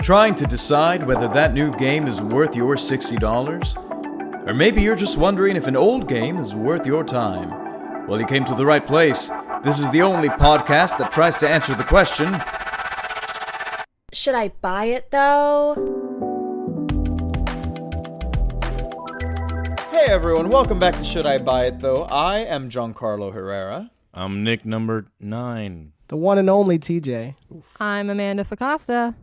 Trying to decide whether that new game is worth your $60? Or maybe you're just wondering if an old game is worth your time. Well, you came to the right place. This is the only podcast that tries to answer the question, should I buy it though? Hey everyone, welcome back to Should I Buy It Though? I am Giancarlo Herrera. I'm Nick number 9. The one and only TJ. I'm Amanda Ficasta.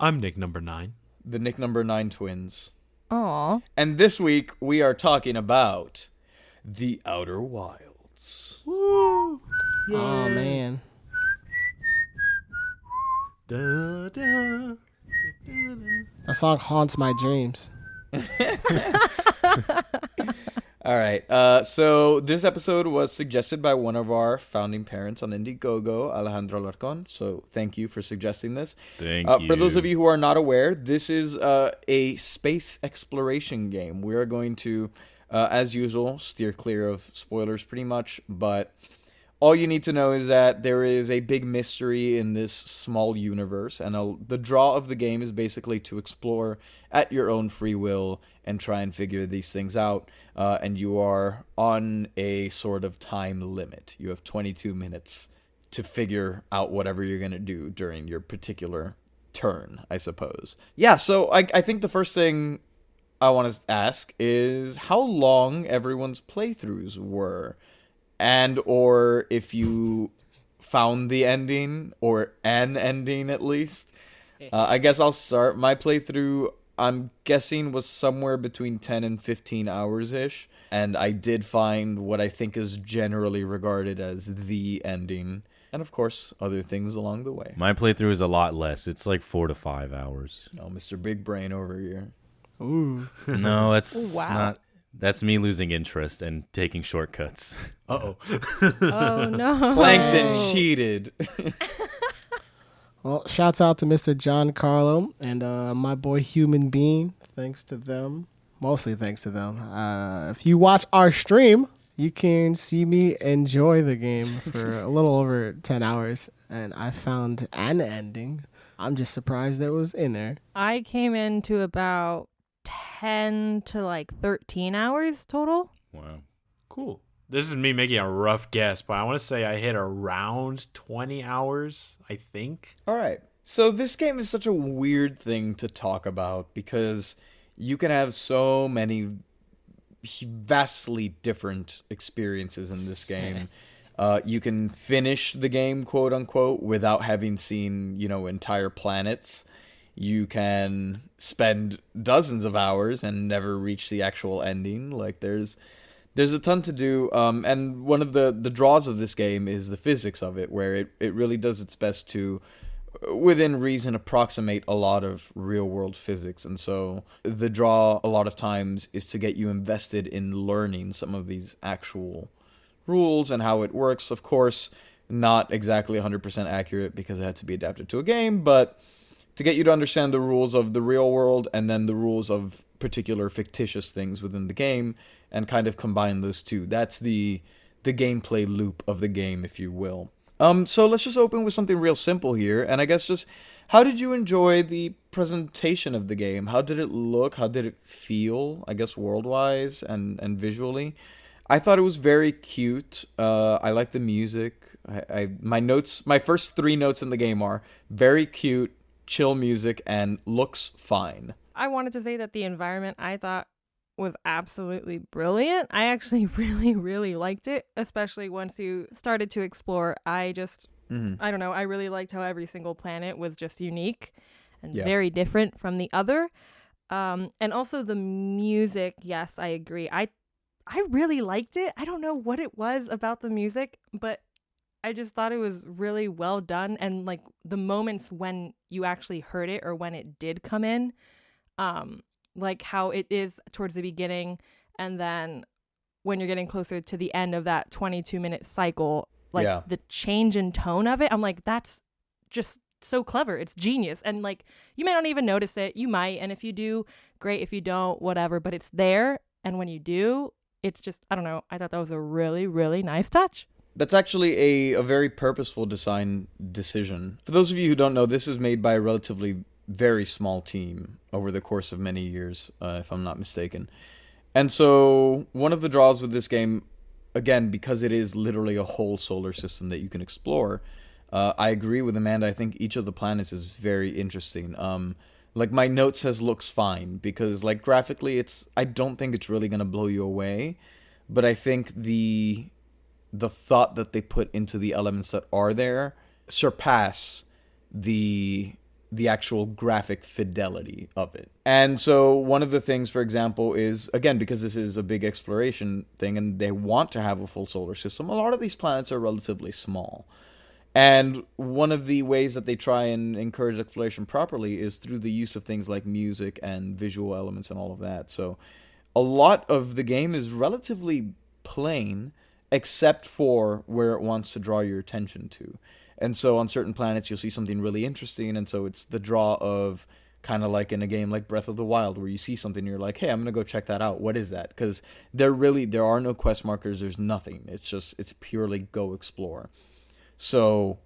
I'm Nick number 9. The Nick number 9 twins. Aw. And this week we are talking about The Outer Wilds. Woo! Yeah. Oh man. Da, da, da, da. That song haunts my dreams. All right. So this episode was suggested by one of our founding parents on Indiegogo, Alejandro Larcon. So thank you for suggesting this. Thank you. For those of you who are not aware, this is a space exploration game. We are going to, as usual, steer clear of spoilers pretty much. But all you need to know is that there is a big mystery in this small universe. And the draw of the game is basically to explore at your own free will and try and figure these things out. And you are on a sort of time limit. You have 22 minutes to figure out whatever you're going to do during your particular turn, I suppose. Yeah, so I think the first thing I want to ask is how long everyone's playthroughs were. And or if you found the ending, or an ending at least. I guess I'll start. My playthrough, I'm guessing, was somewhere between 10 and 15 hours-ish. And I did find what I think is generally regarded as the ending. And, of course, other things along the way. My playthrough is a lot less. It's like 4 to 5 hours. Oh, Mr. Big Brain over here. Ooh. No, that's Wow. not... That's me losing interest and taking shortcuts. Uh-oh. Oh, no. Plankton cheated. Well, shouts out to Mr. Giancarlo and my boy Human Being. Thanks to them. Mostly thanks to them. If you watch our stream, you can see me enjoy the game for a little over 10 hours. And I found an ending. I'm just surprised that it was in there. I came into about 10 to like 13 hours total. Wow. Cool. This is me making a rough guess, but I want to say I hit around 20 hours, I think. All right. So this game is such a weird thing to talk about because you can have so many vastly different experiences in this game. You can finish the game, quote unquote, without having seen, entire planets. You can spend dozens of hours and never reach the actual ending. Like there's a ton to do. And one of the draws of this game is the physics of it, where it really does its best to, within reason, approximate a lot of real world physics. And so the draw a lot of times is to get you invested in learning some of these actual rules and how it works. Of course, not exactly 100% accurate because it had to be adapted to a game, but to get you to understand the rules of the real world and then the rules of particular fictitious things within the game and kind of combine those two. That's the gameplay loop of the game, if you will. So let's just open with something real simple here. And I guess just, how did you enjoy the presentation of the game? How did it look? How did it feel, I guess, world-wise and visually? I thought it was very cute. I like the music. My first 3 notes in the game are very cute, chill music, and looks fine. I wanted to say that the environment I thought was absolutely brilliant. I actually really, really liked it, especially once you started to explore. I don't know, I really liked how every single planet was just unique and very different from the other. And also the music, yes, I agree. I really liked it. I don't know what it was about the music, but I just thought it was really well done. And like the moments when you actually heard it or when it did come in, like how it is towards the beginning. And then when you're getting closer to the end of that 22-minute cycle, like the change in tone of it, I'm like, that's just so clever. It's genius. And like, you may not even notice it. You might. And if you do, great. If you don't, whatever. But it's there. And when you do, it's just, I don't know. I thought that was a really, really nice touch. That's actually a very purposeful design decision. For those of you who don't know, this is made by a relatively very small team over the course of many years, if I'm not mistaken. And so one of the draws with this game, again, because it is literally a whole solar system that you can explore, I agree with Amanda. I think each of the planets is very interesting. Like my note says looks fine because like graphically I don't think it's really going to blow you away, but I think the thought that they put into the elements that are there surpass the actual graphic fidelity of it. And so one of the things, for example, is, again, because this is a big exploration thing and they want to have a full solar system, a lot of these planets are relatively small. And one of the ways that they try and encourage exploration properly is through the use of things like music and visual elements and all of that. So a lot of the game is relatively plain, except for where it wants to draw your attention to. And so on certain planets, you'll see something really interesting. And so it's the draw of kind of like in a game like Breath of the Wild, where you see something and you're like, hey, I'm going to go check that out. What is that? Because there are no quest markers. There's nothing. It's purely go explore. So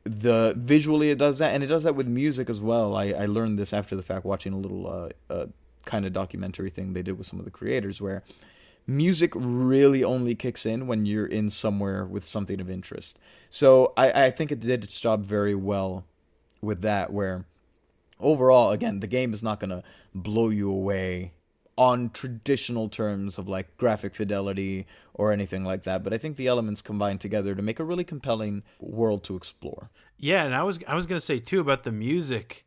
visually it does that, and it does that with music as well. I learned this after the fact, watching a little kind of documentary thing they did with some of the creators, where music really only kicks in when you're in somewhere with something of interest. So I think it did its job very well with that, where overall, again, the game is not going to blow you away on traditional terms of like graphic fidelity or anything like that, but I think the elements combine together to make a really compelling world to explore. Yeah, and I was gonna say too about the music.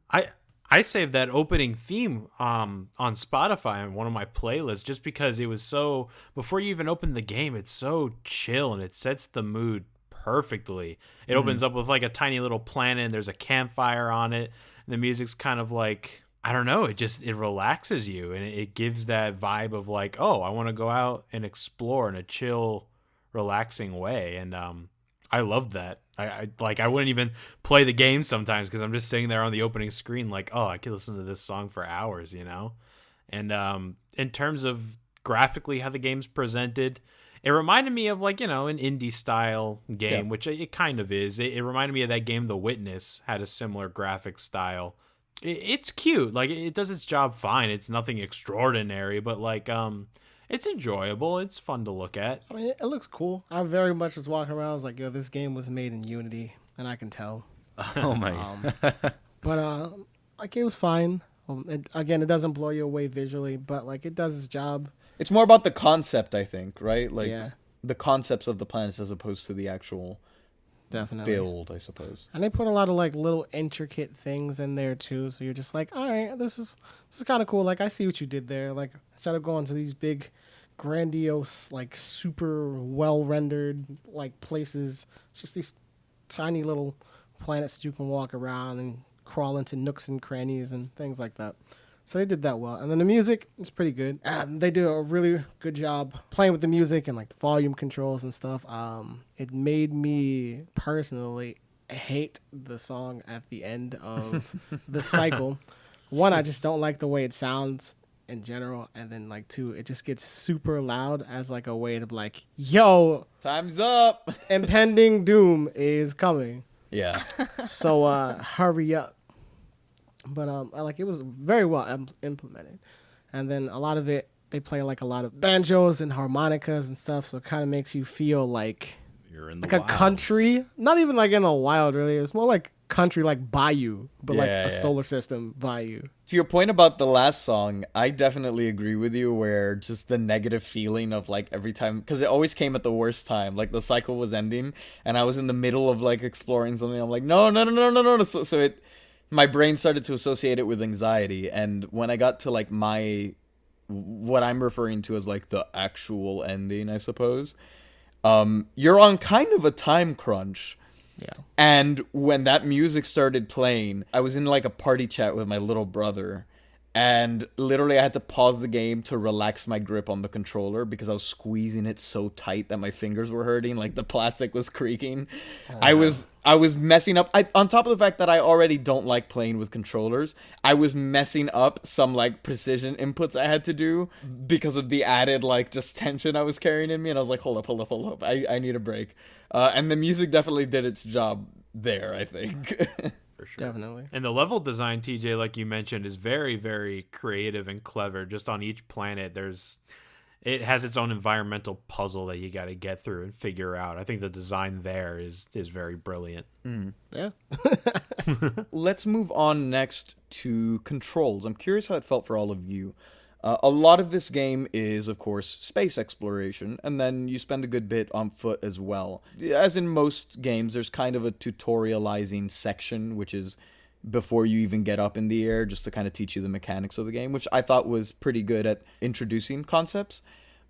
I saved that opening theme on Spotify on one of my playlists just because it was so, before you even open the game, it's so chill and it sets the mood perfectly. It opens up with like a tiny little planet and there's a campfire on it, and the music's kind of like, I don't know, it relaxes you, and it gives that vibe of like, oh, I want to go out and explore in a chill, relaxing way. And I loved that. I wouldn't even play the game sometimes because I'm just sitting there on the opening screen like, oh, I could listen to this song for hours, you know? And in terms of graphically how the game's presented, it reminded me of like, you know, an indie style game, which it kind of is. It reminded me of that game The Witness, had a similar graphic style. It's cute. Like, it does its job fine. It's nothing extraordinary, but like it's enjoyable. It's fun to look at. I mean, it looks cool. I very much was walking around. I was like, yo, this game was made in Unity, and I can tell. Oh my. But like, it was fine. It doesn't blow you away visually, but like, it does its job. It's more about the concept, I think, right? Like the concepts of the planets as opposed to the actual build, I suppose. And they put a lot of like little intricate things in there too, so you're just like, all right, this is kind of cool. Like, I see what you did there. Like, instead of going to these big grandiose, like super well rendered like places, it's just these tiny little planets you can walk around and crawl into nooks and crannies and things like that. So they did that well. And then the music is pretty good. They do a really good job playing with the music and like the volume controls and stuff. It made me personally hate the song at the end of the cycle. One, I just don't like the way it sounds in general. And then like two, it just gets super loud as like a way to be like, yo, time's up. Impending doom is coming. Yeah. So hurry up. But it was very well implemented, and then a lot of it, they play like a lot of banjos and harmonicas and stuff, so it kind of makes you feel like you're in the like wilds. A country, not even like in a wild really. It's more like country, like bayou, but like a solar system bayou. To your point about the last song, I definitely agree with you. Where just the negative feeling of like every time, because it always came at the worst time. Like the cycle was ending, and I was in the middle of like exploring something. I'm like, no. So it. My brain started to associate it with anxiety, and when I got to like what I'm referring to as like the actual ending, I suppose, you're on kind of a time crunch. Yeah. And when that music started playing, I was in like a party chat with my little brother, and literally I had to pause the game to relax my grip on the controller because I was squeezing it so tight that my fingers were hurting, like the plastic was creaking. I was messing up. On top of the fact that I already don't like playing with controllers, I was messing up some like precision inputs I had to do because of the added like just tension I was carrying in me. And I was like, hold up. I need a break. And the music definitely did its job there, I think. for sure. Definitely. And the level design, TJ, like you mentioned, is very, very creative and clever. Just on each planet, it has its own environmental puzzle that you got to get through and figure out. I think the design there is very brilliant. Yeah. Let's move on next to controls. I'm curious how it felt for all of you. A lot of this game is, of course, space exploration, and then you spend a good bit on foot as well. As in most games, there's kind of a tutorializing section, which is before you even get up in the air, just to kind of teach you the mechanics of the game, which I thought was pretty good at introducing concepts.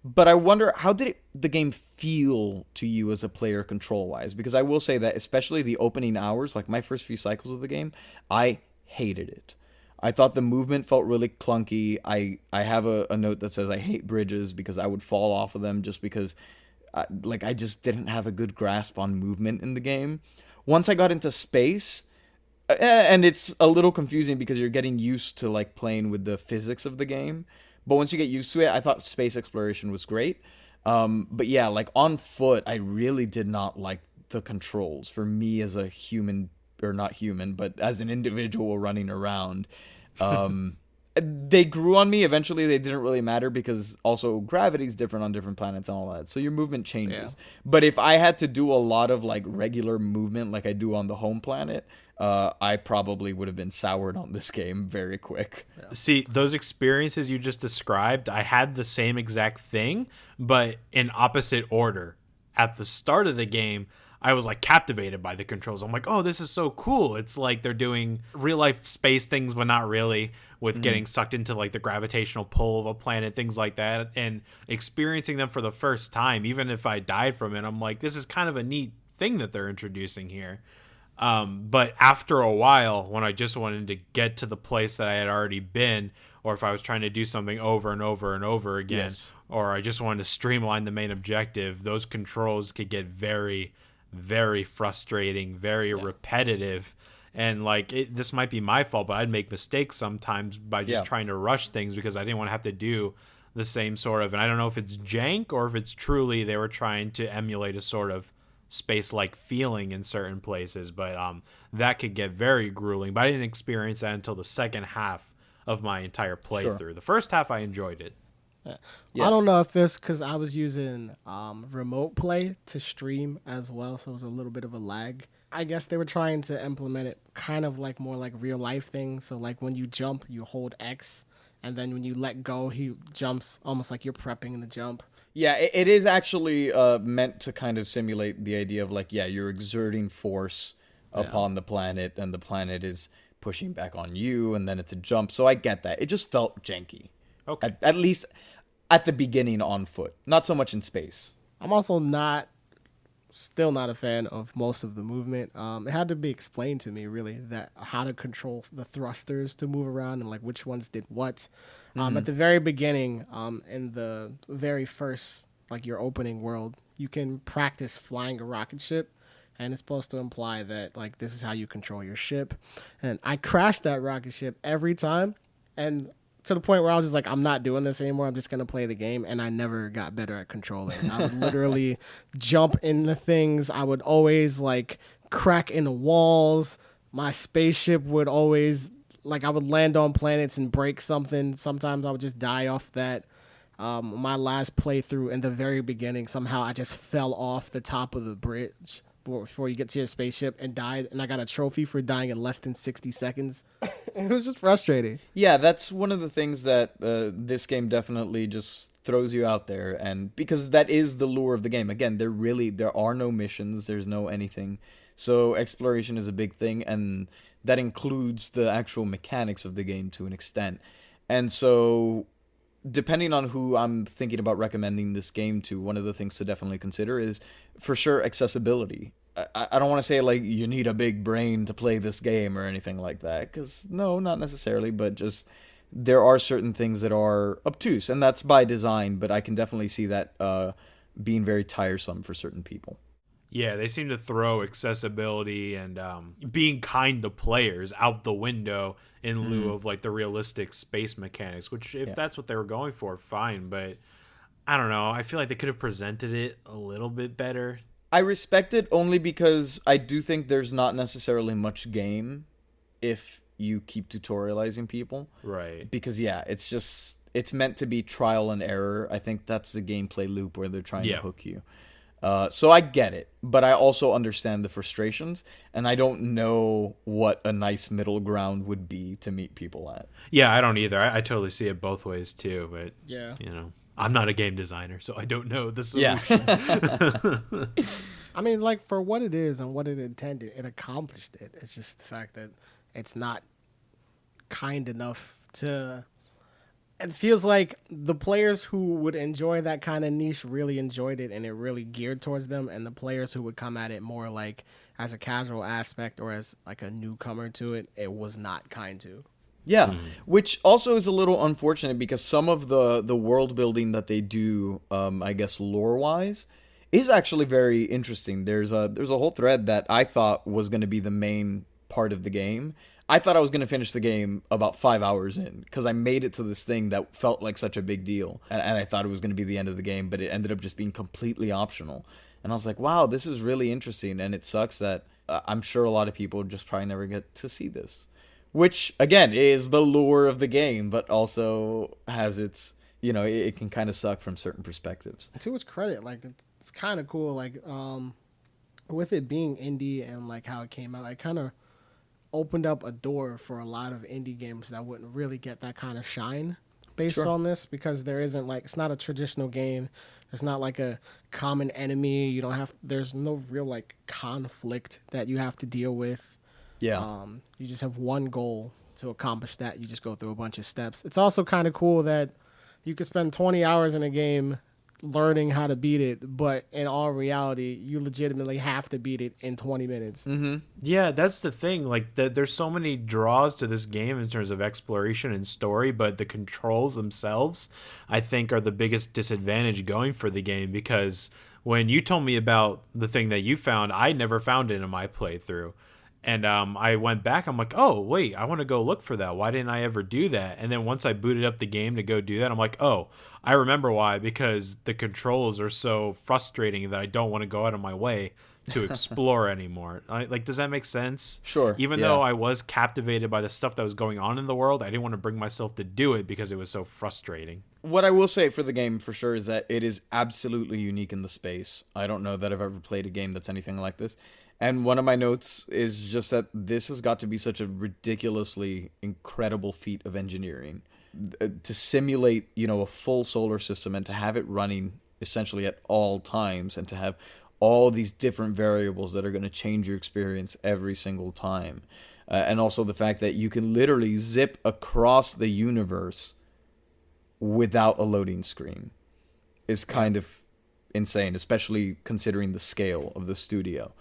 But I wonder, how did the game feel to you as a player control-wise? Because I will say that, especially the opening hours, like my first few cycles of the game, I hated it. I thought the movement felt really clunky. I have a note that says I hate bridges because I would fall off of them just because I just didn't have a good grasp on movement in the game. Once I got into space, and it's a little confusing because you're getting used to like playing with the physics of the game. But once you get used to it, I thought space exploration was great. But yeah, like on foot, I really did not like the controls for me as a human, or not human, but as an individual running around. They grew on me. Eventually, they didn't really matter because also gravity's different on different planets and all that. So your movement changes. Yeah. But if I had to do a lot of like regular movement like I do on the home planet, I probably would have been soured on this game very quick. Yeah. See, those experiences you just described, I had the same exact thing, but in opposite order. At the start of the game, I was like captivated by the controls. I'm like, oh, this is so cool. It's like they're doing real life space things, but not really, with getting sucked into like the gravitational pull of a planet, things like that, and experiencing them for the first time. Even if I died from it, I'm like, this is kind of a neat thing that they're introducing here. But after a while, when I just wanted to get to the place that I had already been, or if I was trying to do something over and over and over again, or I just wanted to streamline the main objective, those controls could get very, very frustrating, very repetitive. And like this might be my fault, but I'd make mistakes sometimes by just trying to rush things because I didn't want to have to do the same sort of, and I don't know if it's jank or if it's truly they were trying to emulate a sort of space-like feeling in certain places, but that could get very grueling. But I didn't experience that until the second half of my entire playthrough. Sure. The first half I enjoyed it. Yeah. I don't know if this, because I was using remote play to stream as well, so it was a little bit of a lag. I guess they were trying to implement it kind of like more like real life thing. So like when you jump, you hold X, and then when you let go, he jumps almost like you're prepping the jump. Yeah, it is actually meant to kind of simulate the idea of like, you're exerting force upon the planet, and the planet is pushing back on you, and then it's a jump. So I get that. It just felt janky. Okay. At least at the beginning on foot. Not so much in space. I'm also still not a fan of most of the movement. It had to be explained to me, really, that how to control the thrusters to move around and like which ones did what. At the very beginning, in the very first, like your opening world, you can practice flying a rocket ship, and it's supposed to imply that like this is how you control your ship. And I crashed that rocket ship every time, and to the point where I was just like, I'm not doing this anymore. I'm just going to play the game. And I never got better at controlling. I would literally jump into things. I would always like crack into walls. My spaceship would always, like I would land on planets and break something. Sometimes I would just die off that. My last playthrough in the very beginning, somehow I just fell off the top of the bridge before you get to your spaceship and died, and I got a trophy for dying in less than 60 seconds. It was just frustrating. Yeah, that's one of the things that this game definitely just throws you out there, and because that is the lure of the game. Again, there are no missions, there's no anything, so exploration is a big thing, and that includes the actual mechanics of the game to an extent. And so depending on who I'm thinking about recommending this game to, one of the things to definitely consider is, for sure, accessibility. I don't want to say, like, you need a big brain to play this game or anything like that, because, no, not necessarily, but just there are certain things that are obtuse, and that's by design, but I can definitely see that being very tiresome for certain people. Yeah, they seem to throw accessibility and being kind to players out the window in lieu of like the realistic space mechanics, which if that's what they were going for, fine. But I don't know. I feel like they could have presented it a little bit better. I respect it only because I do think there's not necessarily much game if you keep tutorializing people. Right. Because it's meant to be trial and error. I think that's the gameplay loop where they're trying to hook you. So I get it, but I also understand the frustrations, and I don't know what a nice middle ground would be to meet people at. Yeah, I don't either. I totally see it both ways too, but Yeah. I'm not a game designer, so I don't know the solution. I mean, like, for what it is and what it intended, it accomplished it. It's just the fact that it's not kind enough to... It feels like the players who would enjoy that kind of niche really enjoyed it, and it really geared towards them, and the players who would come at it more like as a casual aspect or as like a newcomer to it, it was not kind to. Yeah, which also is a little unfortunate because some of the world building that they do, I guess lore wise, is actually very interesting. There's a whole thread that I thought was going to be the main part of the game. I thought I was going to finish the game about 5 hours in because I made it to this thing that felt like such a big deal, and I thought it was going to be the end of the game, but it ended up just being completely optional. And I was like, wow, this is really interesting, and it sucks that I'm sure a lot of people just probably never get to see this. Which, again, is the lure of the game, but also has its, it can kind of suck from certain perspectives. To its credit, like, it's kind of cool, like, with it being indie and, like, how it came out, it kind of opened up a door for a lot of indie games that wouldn't really get that kind of shine based on this, because there isn't, like, it's not a traditional game. There's not, like, a common enemy. There's no real, like, conflict that you have to deal with. Yeah. You just have one goal to accomplish that. You just go through a bunch of steps. It's also kind of cool that you could spend 20 hours in a game learning how to beat it, but in all reality, you legitimately have to beat it in 20 minutes. Mm-hmm. Yeah, that's the thing. Like, there's so many draws to this game in terms of exploration and story, but the controls themselves, I think, are the biggest disadvantage going for the game, because when you told me about the thing that you found, I never found it in my playthrough. And I went back. I'm like, oh, wait, I want to go look for that. Why didn't I ever do that? And then once I booted up the game to go do that, I'm like, oh, I remember why. Because the controls are so frustrating that I don't want to go out of my way to explore anymore. Does that make sense? Sure. Even though I was captivated by the stuff that was going on in the world, I didn't want to bring myself to do it because it was so frustrating. What I will say for the game for sure is that it is absolutely unique in the space. I don't know that I've ever played a game that's anything like this. And one of my notes is just that this has got to be such a ridiculously incredible feat of engineering. To simulate, a full solar system and to have it running essentially at all times, and to have all these different variables that are going to change your experience every single time. And also the fact that you can literally zip across the universe without a loading screen is kind of insane, especially considering the scale of the studio.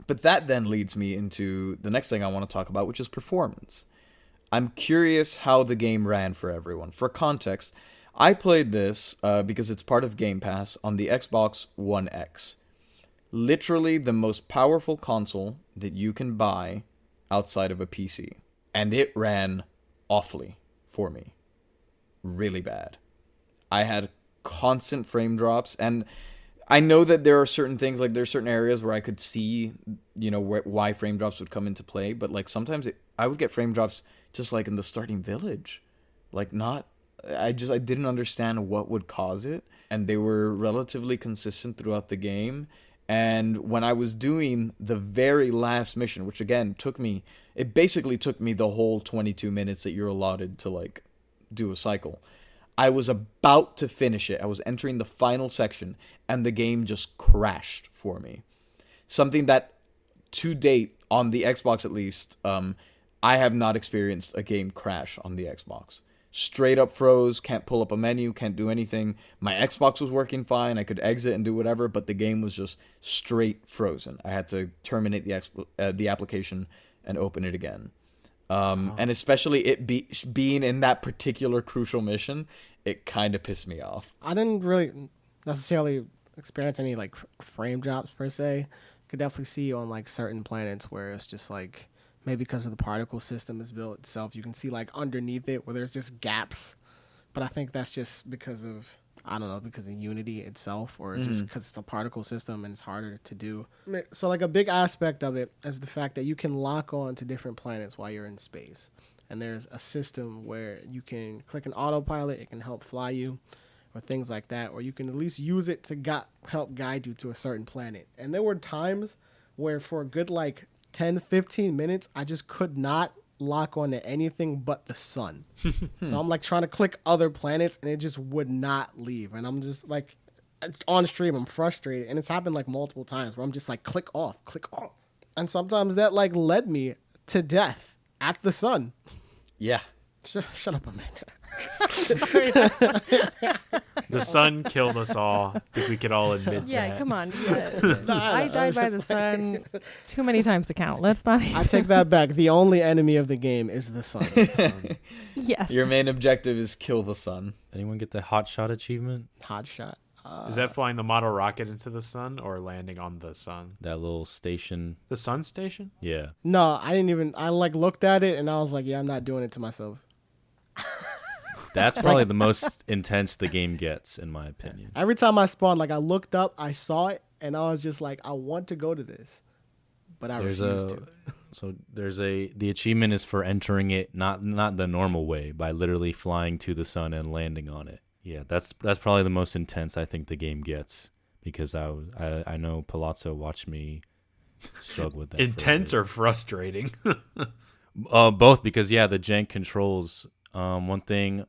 But that then leads me into the next thing I want to talk about, which is performance. I'm curious how the game ran for everyone. For context, I played this because it's part of Game Pass on the Xbox One X. Literally the most powerful console that you can buy outside of a PC. And it ran awfully for me. Really bad. I had constant frame drops, and I know that there are certain things, like there's certain areas where I could see, why frame drops would come into play, but like sometimes I would get frame drops just like in the starting village. I didn't understand what would cause it, and they were relatively consistent throughout the game. And when I was doing the very last mission, which again it basically took me the whole 22 minutes that you're allotted to like do a cycle. I was about to finish it. I was entering the final section, and the game just crashed for me. Something that, to date, on the Xbox at least, I have not experienced a game crash on the Xbox. Straight up froze, can't pull up a menu, can't do anything. My Xbox was working fine, I could exit and do whatever, but the game was just straight frozen. I had to terminate the application and open it again. And especially it being in that particular crucial mission, it kind of pissed me off. I didn't really necessarily experience any like frame drops per se. Could definitely see on like certain planets where it's just like, maybe because of the particle system is built itself, you can see like underneath it where there's just gaps. But I think that's just because of I don't know, because of Unity itself, or just because it's a particle system and it's harder to do. So like a big aspect of it is the fact that you can lock on to different planets while you're in space. And there's a system where you can click an autopilot, it can help fly you, or things like that, or you can at least use it to help guide you to a certain planet. And there were times where for a good like 10, 15 minutes, I just could not lock on to anything but the sun. So I'm like trying to click other planets and it just would not leave. And I'm just like, it's on stream, I'm frustrated. And it's happened like multiple times where I'm just like, click off. And sometimes that like led me to death at the sun. Yeah. Shut up, Amanda. The sun killed us all. I think we could all admit Yeah, that. come on. I died by the sun too many times to count. Let's not even. I take that back. The only enemy of the game is the sun. Yes. Your main objective is kill the sun. Anyone get the hot shot achievement? Hot shot. Is that flying the model rocket into the sun or landing on the sun? That little station. The sun station? Yeah. No, I didn't even. I like looked at it and I was like, yeah, I'm not doing it to myself. That's probably the most intense the game gets, in my opinion. Every time I spawned, like I looked up, I saw it, and I was just like, I want to go to this, but I refused to. So the achievement is for entering it not the normal way, by literally flying to the sun and landing on it. Yeah, that's probably the most intense I think the game gets, because I know Palazzo watched me struggle with that. Intense or frustrating? Both, because the jank controls. One thing,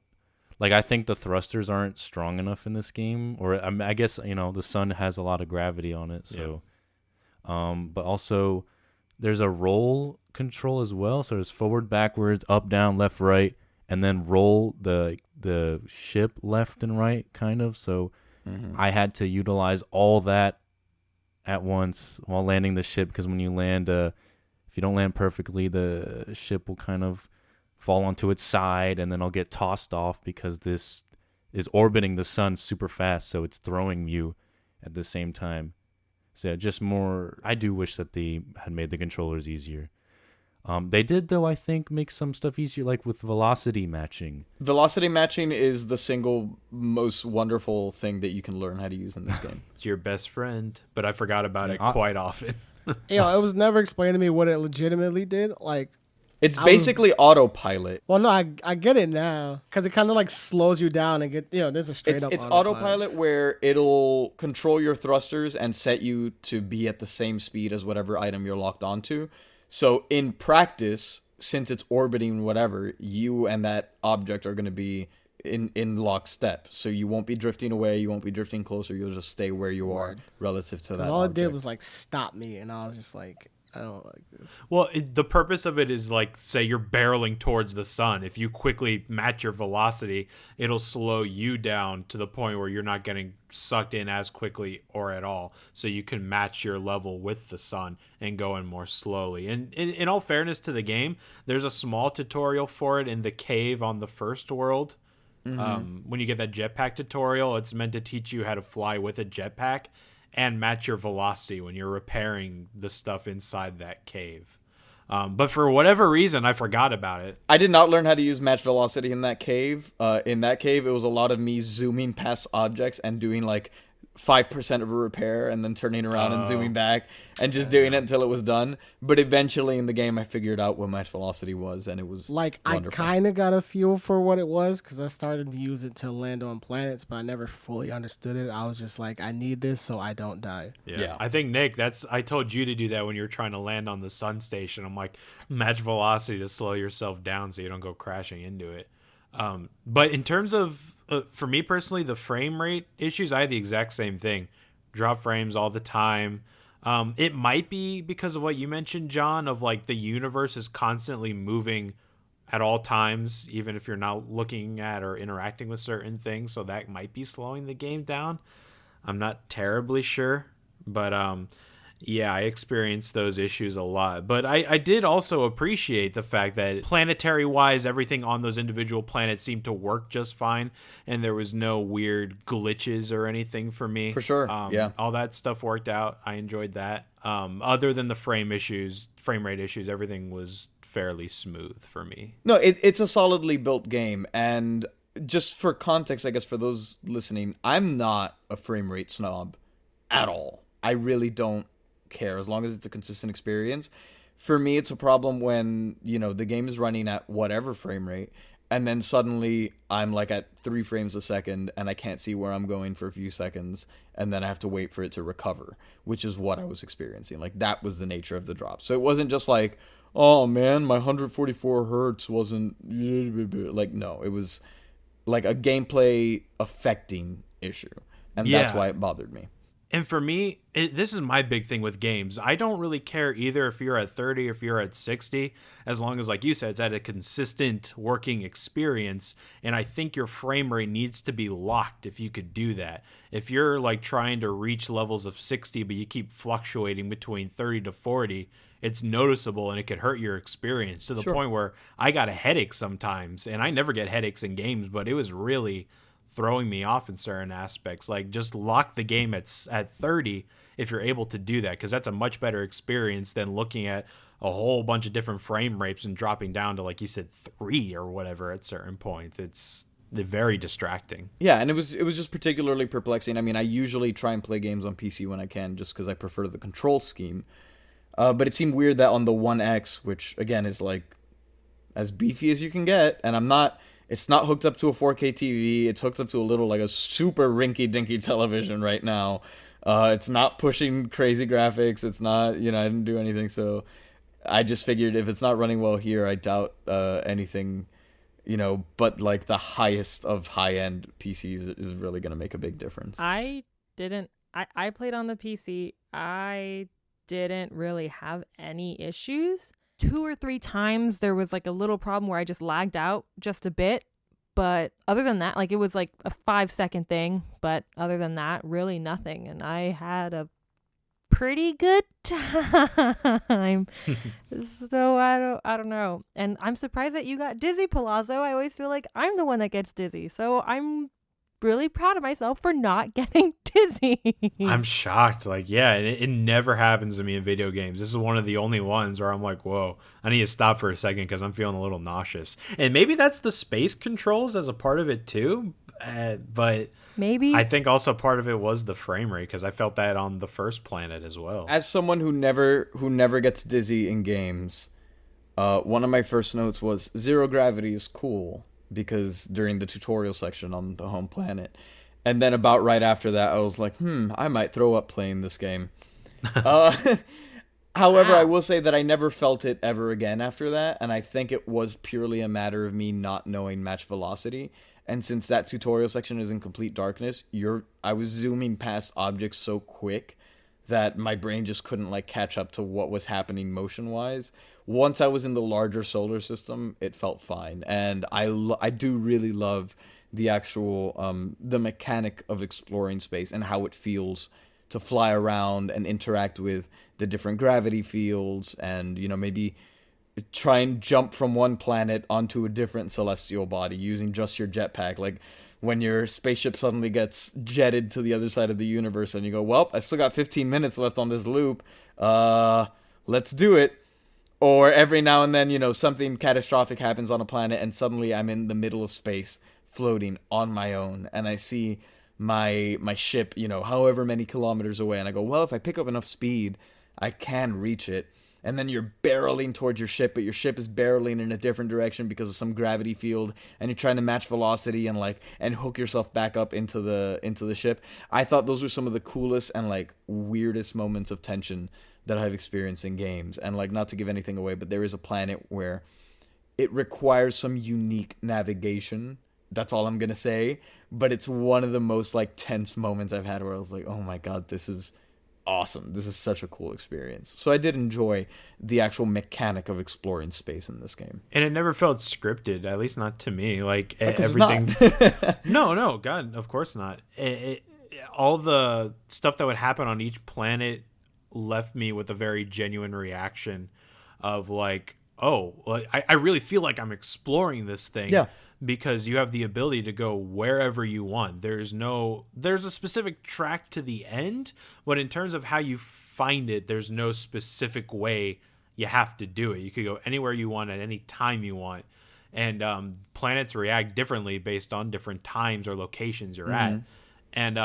like I think the thrusters aren't strong enough in this game, or I guess the sun has a lot of gravity on it, so. Yeah. But also there's a roll control as well. So there's forward, backwards, up, down, left, right, and then roll the ship left and right, kind of. So I had to utilize all that at once while landing the ship, because when you land, if you don't land perfectly, the ship will kind of fall onto its side, and then I'll get tossed off because this is orbiting the sun super fast, so it's throwing you at the same time. So just more, I do wish that they had made the controllers easier. They did, though, I think, make some stuff easier, like with velocity matching. Velocity matching is the single most wonderful thing that you can learn how to use in this game. It's your best friend, but I forgot about it quite often. It was never explained to me what it legitimately did. Like, it's basically autopilot. Well, no, I get it now, because it kind of like slows you down and there's a straight up. It's autopilot where it'll control your thrusters and set you to be at the same speed as whatever item you're locked onto. So in practice, since it's orbiting whatever, you and that object are going to be in lockstep. So you won't be drifting away, you won't be drifting closer, you'll just stay where you are relative to that all object. it did was like stop me, and I was just like, I don't like this. Well, the purpose of it is like, say you're barreling towards the sun. If you quickly match your velocity, it'll slow you down to the point where you're not getting sucked in as quickly or at all. So you can match your level with the sun and go in more slowly. And in all fairness to the game, there's a small tutorial for it in the cave on the first world. When you get that jetpack tutorial, it's meant to teach you how to fly with a jetpack and match your velocity when you're repairing the stuff inside that cave. But for whatever reason, I forgot about it. I did not learn how to use match velocity in that cave. In that cave, it was a lot of me zooming past objects and doing like 5% of a repair and then turning around and zooming back and just doing it until it was done. But eventually in the game, I figured out what match velocity was, and it was like wonderful. I kind of got a feel for what it was, because I started to use it to land on planets, but I never fully understood it. I was just like, I need this so I don't die. Yeah. I think, Nick, I told you to do that when you were trying to land on the sun station. I'm like, match velocity to slow yourself down so you don't go crashing into it. But in terms of, for me personally, the frame rate issues, I had the exact same thing. Drop frames all the time. It might be because of what you mentioned, John, of like the universe is constantly moving at all times, even if you're not looking at or interacting with certain things. So that might be slowing the game down. I'm not terribly sure, but yeah, I experienced those issues a lot. But I did also appreciate the fact that planetary-wise, everything on those individual planets seemed to work just fine, and there was no weird glitches or anything for me. For sure, yeah. All that stuff worked out. I enjoyed that. Other than the frame rate issues, everything was fairly smooth for me. No, it's a solidly built game, and just for context, I guess for those listening, I'm not a frame rate snob at all. I really don't care as long as it's a consistent experience. For me, it's a problem when, the game is running at whatever frame rate, and then suddenly I'm like at 3 frames a second and I can't see where I'm going for a few seconds, and then I have to wait for it to recover, which is what I was experiencing. Like, that was the nature of the drop. So it wasn't just like, oh man, my 144 hertz wasn't like, no, it was like a gameplay affecting issue, and that's why it bothered me. And for me, this is my big thing with games. I don't really care either if you're at 30 or if you're at 60, as long as, like you said, it's at a consistent working experience. And I think your frame rate needs to be locked if you could do that. If you're like trying to reach levels of 60, but you keep fluctuating between 30 to 40, it's noticeable and it could hurt your experience to the point where I got a headache sometimes. And I never get headaches in games, but it was really throwing me off in certain aspects. Like, just lock the game at 30 if you're able to do that, because that's a much better experience than looking at a whole bunch of different frame rates and dropping down to, like you said, 3 or whatever at certain points. It's very distracting. Yeah, and it was just particularly perplexing. I mean, I usually try and play games on PC when I can, just because I prefer the control scheme. But it seemed weird that on the One X, which again is like as beefy as you can get, and it's not hooked up to a 4K TV. It's hooked up to a super rinky-dinky television right now. It's not pushing crazy graphics. It's not, I didn't do anything. So I just figured if it's not running well here, I doubt anything, but like the highest of high-end PCs is really going to make a big difference. I played on the PC. I didn't really have any issues. 2 or 3 times there was like a little problem where I just lagged out just a bit, but other than that, like, it was like a 5-second thing, but other than that, really nothing, and I had a pretty good time. So I don't know, and I'm surprised that you got dizzy, Palazzo. I always feel like I'm the one that gets dizzy, so I'm really proud of myself for not getting dizzy. I'm shocked. Like, yeah, it never happens to me in video games. This is one of the only ones where I'm like, whoa, I need to stop for a second because I'm feeling a little nauseous. And maybe that's the space controls as a part of it too. But maybe I think also part of it was the frame rate, because I felt that on the first planet as well. As someone who never gets dizzy in games, one of my first notes was zero gravity is cool, because during the tutorial section on the home planet. And then about right after that, I was like, I might throw up playing this game. However, I will say that I never felt it ever again after that, and I think it was purely a matter of me not knowing match velocity. And since that tutorial section is in complete darkness, I was zooming past objects so quick that my brain just couldn't like catch up to what was happening motion-wise. Once I was in the larger solar system, it felt fine. And I do really love the actual, the mechanic of exploring space and how it feels to fly around and interact with the different gravity fields and, maybe try and jump from one planet onto a different celestial body using just your jetpack. Like, when your spaceship suddenly gets jetted to the other side of the universe and you go, well, I still got 15 minutes left on this loop. Let's do it. Or every now and then, something catastrophic happens on a planet and suddenly I'm in the middle of space floating on my own and I see my ship, however many kilometers away, and I go, well, if I pick up enough speed, I can reach it. And then you're barreling towards your ship, but your ship is barreling in a different direction because of some gravity field, and you're trying to match velocity and hook yourself back up into the ship. I thought those were some of the coolest and like weirdest moments of tension that I've experienced in games. And like, not to give anything away, but there is a planet where it requires some unique navigation. That's all I'm gonna say. But it's one of the most like tense moments I've had where I was like, oh my god, this is awesome. This is such a cool experience. So I did enjoy the actual mechanic of exploring space in this game. And it never felt scripted, at least not to me. Like, everything. No, God, of course not. All the stuff that would happen on each planet left me with a very genuine reaction of like, oh, like, I really feel like I'm exploring this thing. Yeah. Because you have the ability to go wherever you want. There's a specific track to the end, but in terms of how you find it, there's no specific way you have to do it. You could go anywhere you want at any time you want. and planets react differently based on different times or locations you're at. And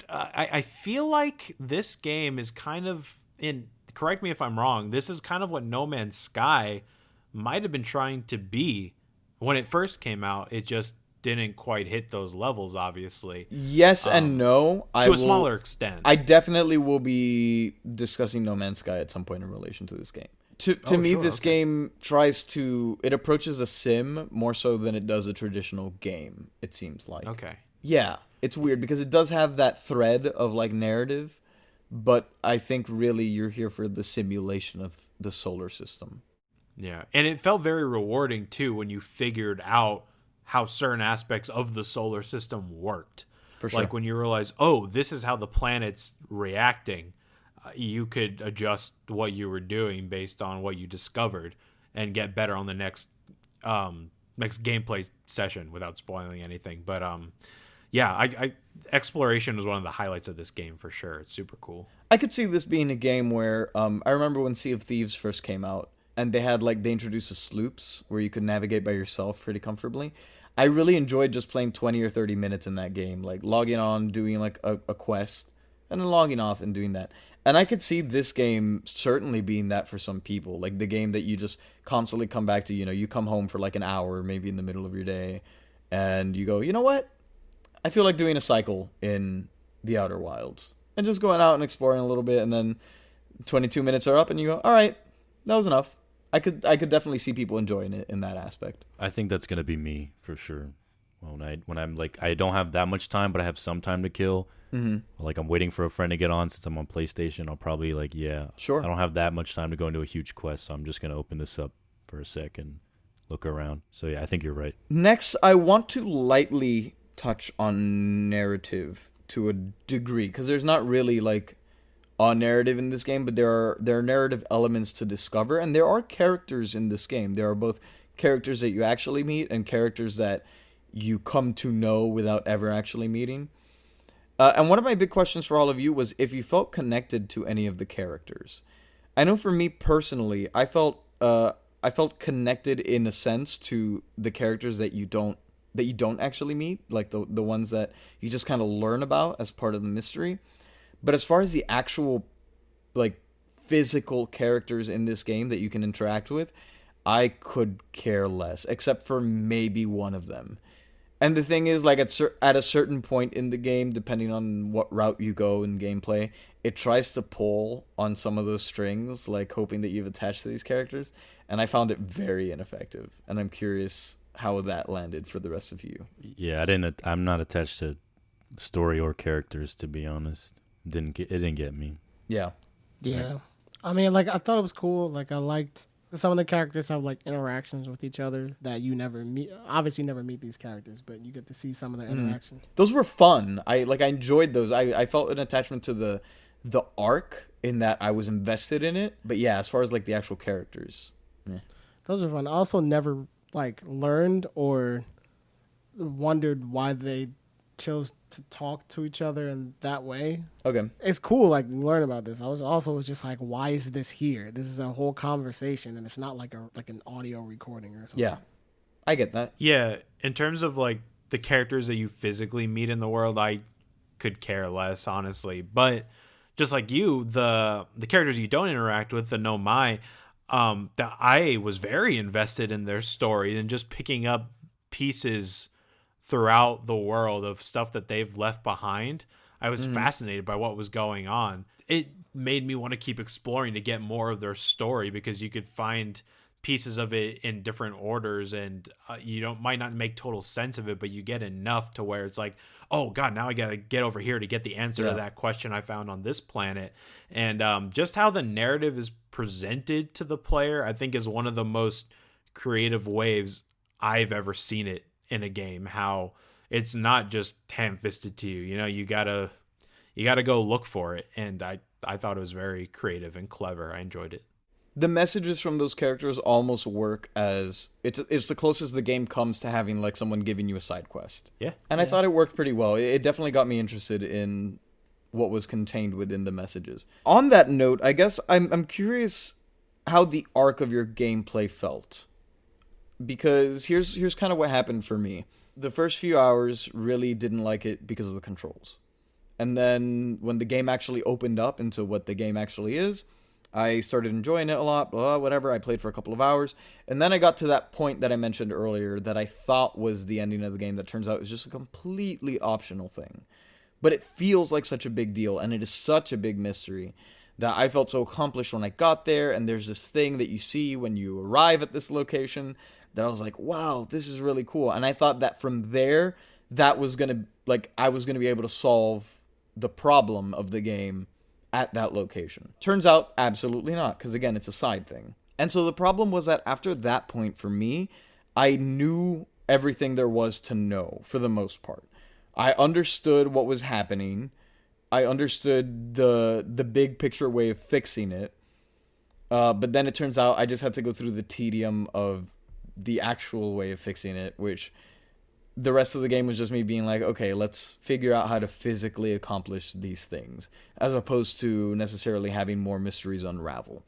I feel like this game is kind of in. Correct me if I'm wrong. This is kind of what No Man's Sky might have been trying to be when it first came out. It just didn't quite hit those levels, obviously. Yes and no. To a smaller extent. I definitely will be discussing No Man's Sky at some point in relation to this game. To me, this game it approaches a sim more so than it does a traditional game, it seems like. Okay. Yeah, it's weird because it does have that thread of like narrative, but I think really you're here for the simulation of the solar system. Yeah, and it felt very rewarding too when you figured out how certain aspects of the solar system worked. For sure. Like when you realize, oh, this is how the planet's reacting. You could adjust what you were doing based on what you discovered and get better on the next gameplay session without spoiling anything. But I exploration was one of the highlights of this game for sure. It's super cool. I could see this being a game where I remember when Sea of Thieves first came out, and they introduced the sloops where you could navigate by yourself pretty comfortably. I really enjoyed just playing 20 or 30 minutes in that game, like logging on, doing like a quest, and then logging off and doing that. And I could see this game certainly being that for some people, like the game that you just constantly come back to. You come home for like an hour, maybe in the middle of your day, and you go, you know what? I feel like doing a cycle in the Outer Wilds and just going out and exploring a little bit, and then 22 minutes are up, and you go, all right, that was enough. I could definitely see people enjoying it in that aspect. I think that's gonna be me for sure. When I'm like, I don't have that much time, but I have some time to kill. Like I'm waiting for a friend to get on since I'm on PlayStation. I'll probably Sure. I don't have that much time to go into a huge quest, so I'm just gonna open this up for a sec and look around. So yeah, I think you're right. Next, I want to lightly touch on narrative to a degree, because there's not really like a narrative in this game, but there are narrative elements to discover, and there are characters in this game. There are both characters that you actually meet and characters that you come to know without ever actually meeting. And one of my big questions for all of you was if you felt connected to any of the characters. I know for me personally, I felt connected in a sense to the characters that you don't actually meet, like the ones that you just kind of learn about as part of the mystery. But as far as the actual like physical characters in this game that you can interact with, I could care less, except for maybe one of them. And the thing is, like at a certain point in the game, depending on what route you go in gameplay, it tries to pull on some of those strings, like hoping that you've attached to these characters. And I found it very ineffective. And I'm curious how that landed for the rest of you. Yeah, I'm not attached to story or characters, to be honest. It didn't get me. Yeah. Yeah. I mean, like, I thought it was cool. Like, I liked some of the characters have, like, interactions with each other that you never meet. Obviously, you never meet these characters, but you get to see some of their interactions. Those were fun. I enjoyed those. I felt an attachment to the arc in that I was invested in it. But yeah, as far as, like, the actual characters. Yeah. Those are fun. I also never, like, learned or wondered why they chose to talk to each other in that way. Okay. It's cool, like, learn about this. I was just like, why is this here? This is a whole conversation, and it's not like an audio recording or something. Yeah, I get that. Yeah, in terms of like the characters that you physically meet in the world, I could care less, honestly. But just like you, the characters you don't interact with, the Nomai, that I was very invested in their story and just picking up pieces throughout the world of stuff that they've left behind. I was fascinated by what was going on. It made me want to keep exploring to get more of their story, because you could find pieces of it in different orders, and might not make total sense of it, but you get enough to where it's like, oh god, now I gotta get over here to get the answer to that question I found on this planet. And just how the narrative is presented to the player, I think, is one of the most creative ways I've ever seen it in a game. How it's not just ham-fisted to you. You gotta go look for it. And I thought it was very creative and clever. I enjoyed it. The messages from those characters almost work as it's the closest the game comes to having like someone giving you a side quest. Yeah. And I thought it worked pretty well. It definitely got me interested in what was contained within the messages. On that note, I guess I'm curious how the arc of your gameplay felt. because here's kind of what happened for me. The first few hours really didn't like it because of the controls. And then when the game actually opened up into what the game actually is, I started enjoying it a lot, blah, whatever. I played for a couple of hours. And then I got to that point that I mentioned earlier that I thought was the ending of the game that turns out was just a completely optional thing. But it feels like such a big deal, and it is such a big mystery that I felt so accomplished when I got there. And there's this thing that you see when you arrive at this location that I was like, wow, this is really cool. And I thought that from there, that was going to, like, I was going to be able to solve the problem of the game at that location. Turns out, absolutely not, because again, it's a side thing. And so the problem was that after that point for me, I knew everything there was to know for the most part. I understood what was happening. I understood the big picture way of fixing it. But then it turns out I just had to go through the tedium of the actual way of fixing it, which the rest of the game was just me being like, okay, let's figure out how to physically accomplish these things, as opposed to necessarily having more mysteries unravel.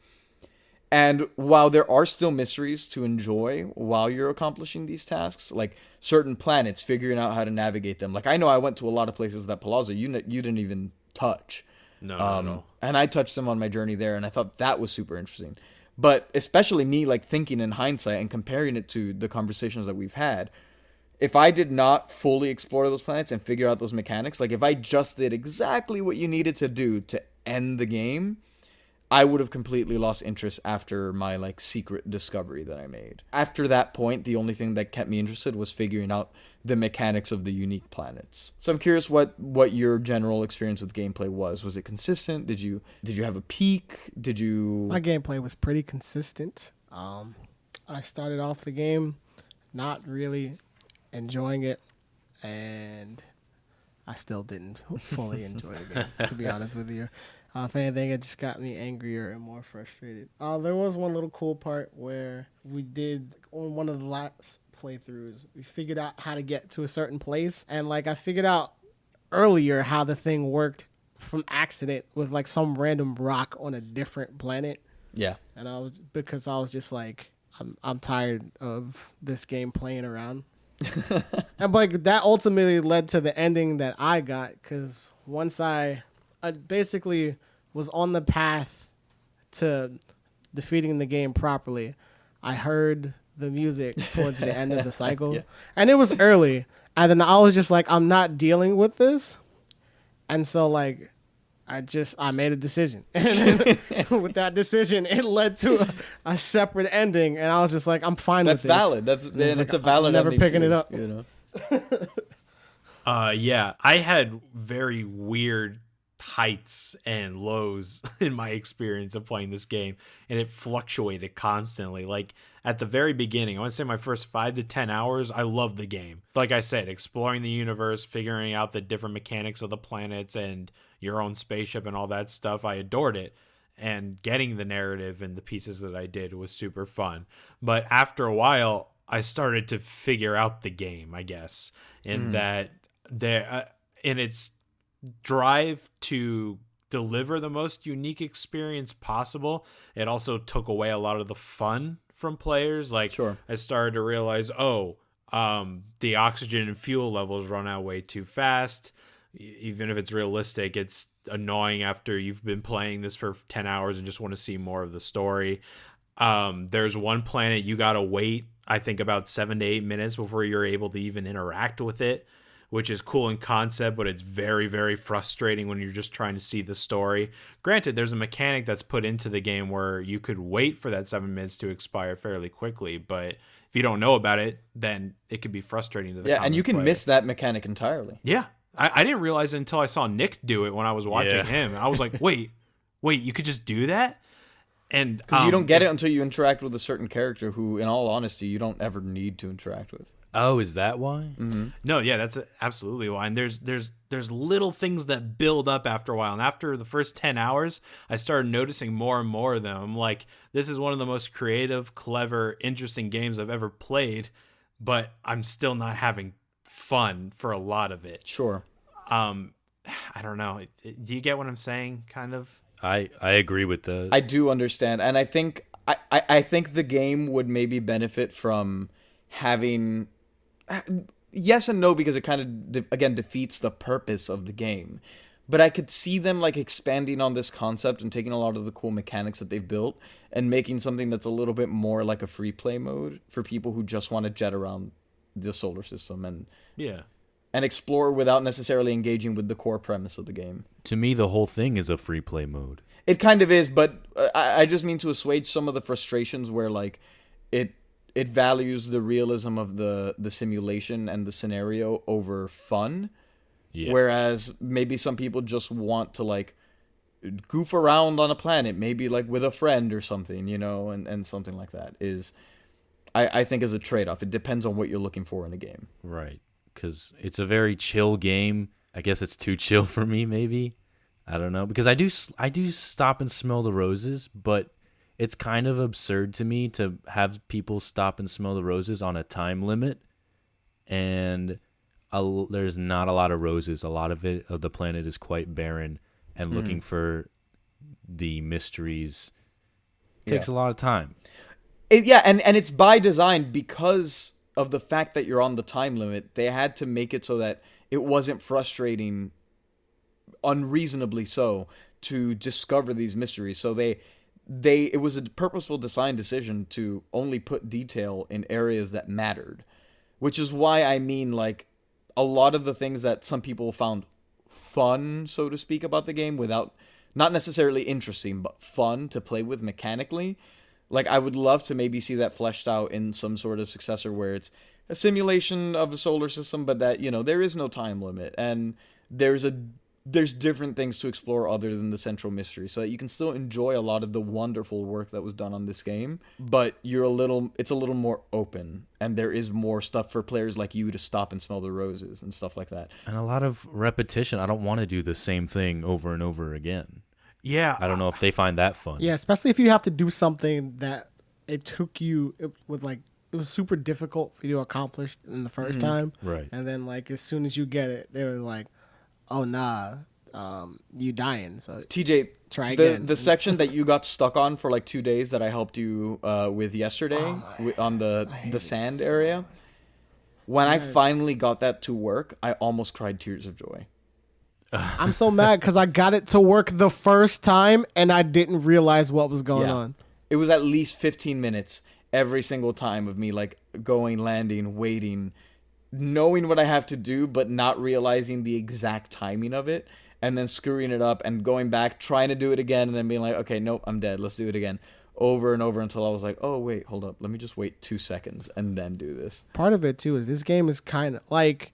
And while there are still mysteries to enjoy while you're accomplishing these tasks, like certain planets, figuring out how to navigate them. Like, I know I went to a lot of places that Palazzo, you didn't even touch. No. And I touched them on my journey there, and I thought that was super interesting. But especially me, like, thinking in hindsight and comparing it to the conversations that we've had, if I did not fully explore those planets and figure out those mechanics, like if I just did exactly what you needed to do to end the game, I would have completely lost interest after my like secret discovery that I made. After that point, the only thing that kept me interested was figuring out the mechanics of the unique planets. So I'm curious what your general experience with gameplay was. Was it consistent? Did you have a peak? My gameplay was pretty consistent. I started off the game not really enjoying it, and I still didn't fully enjoy the game, to be honest with you. If anything, it just got me angrier and more frustrated. There was one little cool part where we did, on one of the last playthroughs, we figured out how to get to a certain place, and like I figured out earlier how the thing worked from accident with like some random rock on a different planet. Yeah. And I was just like, I'm tired of this game playing around. And like that ultimately led to the ending that I got, because once I basically was on the path to defeating the game properly, I heard the music towards the end of the cycle. Yeah. And it was early, and then I was just like, I'm not dealing with this. And so like I made a decision, and then with that decision, it led to a separate ending, and I was just like, I'm fine with this. That's valid. It's a valid. I'm never ending picking too, it up. You know. Yeah, I had very weird heights and lows in my experience of playing this game, and it fluctuated constantly. Like at the very beginning, I want to say my first 5 to 10 hours, I loved the game. Like I said, exploring the universe, figuring out the different mechanics of the planets and your own spaceship and all that stuff, I adored it. And getting the narrative and the pieces that I did was super fun. But after a while, I started to figure out the game, I guess, in that there in its drive to deliver the most unique experience possible, it also took away a lot of the fun from players. Like, sure. I started to realize, the oxygen and fuel levels run out way too fast. Even if it's realistic, it's annoying after you've been playing this for 10 hours and just want to see more of the story. There's one planet you gotta wait, I think, about 7 to 8 minutes before you're able to even interact with it, which is cool in concept, but it's very, very frustrating when you're just trying to see the story. Granted, there's a mechanic that's put into the game where you could wait for that 7 minutes to expire fairly quickly, but if you don't know about it, then it could be frustrating to the and you can miss that mechanic entirely. Yeah. I didn't realize it until I saw Nick do it when I was watching him. I was like, wait, you could just do that? And because you don't get it until you interact with a certain character who, in all honesty, you don't ever need to interact with. Oh, is that why? Mm-hmm. No, yeah, that's absolutely why. And there's little things that build up after a while. And after the first 10 hours, I started noticing more and more of them. I'm like, this is one of the most creative, clever, interesting games I've ever played, but I'm still not having fun for a lot of it. Sure. I don't know. Do you get what I'm saying? Kind of. I agree with that. I do understand, and I think the game would maybe benefit from having yes and no, because it kind of again defeats the purpose of the game. But I could see them like expanding on this concept and taking a lot of the cool mechanics that they've built and making something that's a little bit more like a free play mode for people who just want to jet around the solar system and explore without necessarily engaging with the core premise of the game. To me, the whole thing is a free play mode. It kind of is, but I just mean to assuage some of the frustrations where like it values the realism of the simulation and the scenario over fun. Yeah. Whereas maybe some people just want to like goof around on a planet, maybe like with a friend or something, you know, and something like that is, I think, is a trade-off. It depends on what you're looking for in a game. Right, because it's a very chill game. I guess it's too chill for me, maybe. I don't know, because I do stop and smell the roses, but it's kind of absurd to me to have people stop and smell the roses on a time limit, and there's not a lot of roses. A lot of the planet is quite barren, and looking for the mysteries takes a lot of time. And it's by design because of the fact that you're on the time limit. They had to make it so that it wasn't frustrating, unreasonably so, to discover these mysteries. So it was a purposeful design decision to only put detail in areas that mattered, which is why I mean, like, a lot of the things that some people found fun, so to speak, about the game, without, not necessarily interesting, but fun to play with mechanically. Like, I would love to maybe see that fleshed out in some sort of successor where it's a simulation of a solar system, but that, you know, there is no time limit, and there's different things to explore other than the central mystery, so that you can still enjoy a lot of the wonderful work that was done on this game, but it's a little more open, and there is more stuff for players like you to stop and smell the roses and stuff like that. And a lot of repetition. I don't want to do the same thing over and over again. Yeah. I don't know if they find that fun. Yeah, especially if you have to do something that it was super difficult for you to accomplish in the first time. Right. And then, like, as soon as you get it, they were like, oh, nah, you dying. So TJ, try again. The section that you got stuck on for like 2 days that I helped you with yesterday on the sand area, when I finally got that to work, I almost cried tears of joy. I'm so mad because I got it to work the first time and I didn't realize what was going on. It was at least 15 minutes every single time of me like going, landing, waiting, knowing what I have to do, but not realizing the exact timing of it, and then screwing it up and going back, trying to do it again, and then being like, okay, nope, I'm dead. Let's do it again. Over and over until I was like, oh, wait, hold up. Let me just wait 2 seconds and then do this. Part of it, too, is this game is kind of like,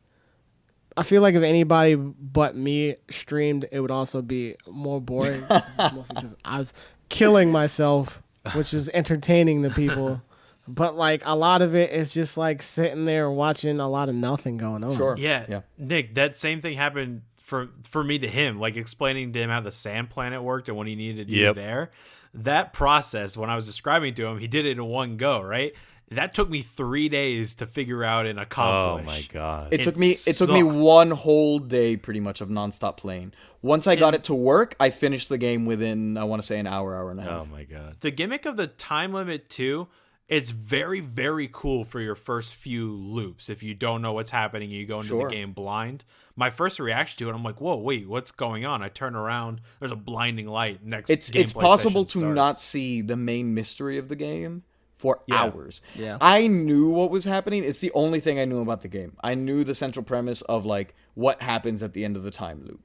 I feel like if anybody but me streamed, it would also be more boring. Mostly because I was killing myself, which was entertaining the people. But, like, a lot of it is just, like, sitting there watching a lot of nothing going on. Sure. Yeah. Nick, that same thing happened for me to him, like explaining to him how the sand planet worked and what he needed to do there. That process, when I was describing to him, he did it in one go, right? That took me 3 days to figure out and accomplish. Oh my god! It took me 1 whole day pretty much of nonstop playing. Once I got it to work, I finished the game within, I want to say, an hour and a half. Oh my god! The gimmick of the time limit too, it's very, very cool for your first few loops. If you don't know what's happening, you go into the game blind. My first reaction to it, I'm like, whoa, wait, what's going on? I turn around, there's a blinding light. It's possible to not see the main mystery of the game for hours. Yeah. I knew what was happening. It's the only thing I knew about the game. I knew the central premise of like what happens at the end of the time loop.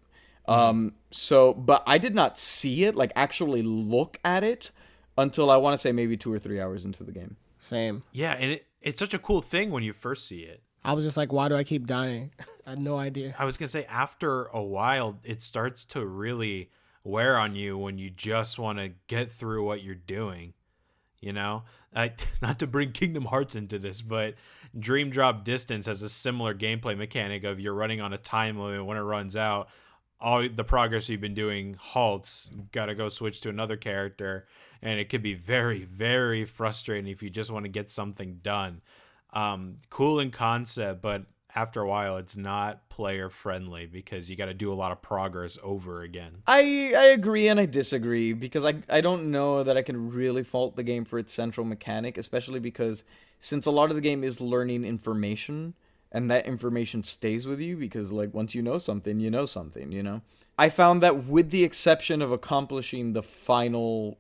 But I did not see it, like actually look at it, until I want to say maybe 2 or 3 hours into the game. Same. Yeah, and it's such a cool thing when you first see it. I was just like, why do I keep dying? I had no idea. I was going to say, after a while, it starts to really wear on you when you just want to get through what you're doing. You know, not to bring Kingdom Hearts into this, but Dream Drop Distance has a similar gameplay mechanic of you're running on a time limit. When it runs out, all the progress you've been doing halts. Got to go switch to another character, and it could be very, very frustrating if you just want to get something done. Cool in concept, but after a while it's not player friendly because you got to do a lot of progress over again. I agree and I disagree because I don't know that I can really fault the game for its central mechanic, especially because since a lot of the game is learning information and that information stays with you because like once you know something, you know. I found that with the exception of accomplishing the final,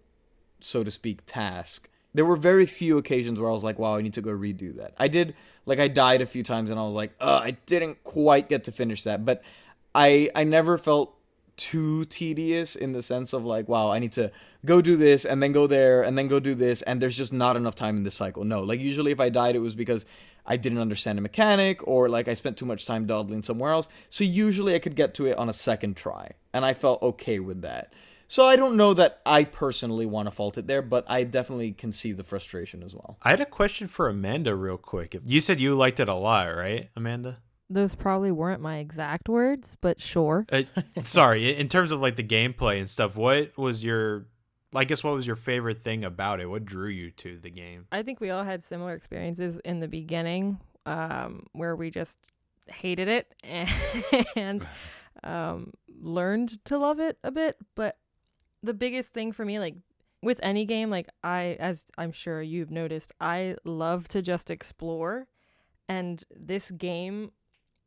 so to speak, task, there were very few occasions where I was like, wow, I need to go redo that. I died a few times and I was like, I didn't quite get to finish that. But I never felt too tedious in the sense of like, wow, I need to go do this and then go there and then go do this. And there's just not enough time in this cycle. No, like usually if I died, it was because I didn't understand a mechanic or like I spent too much time dawdling somewhere else. So usually I could get to it on a second try. And I felt okay with that. So I don't know that I personally want to fault it there, but I definitely can see the frustration as well. I had a question for Amanda real quick. You said you liked it a lot, right, Amanda? Those probably weren't my exact words, but sure. Sorry, in terms of like the gameplay and stuff, what was your favorite thing about it? What drew you to the game? I think we all had similar experiences in the beginning where we just hated it and learned to love it a bit, but the biggest thing for me, like with any game, like as I'm sure you've noticed, I love to just explore. And this game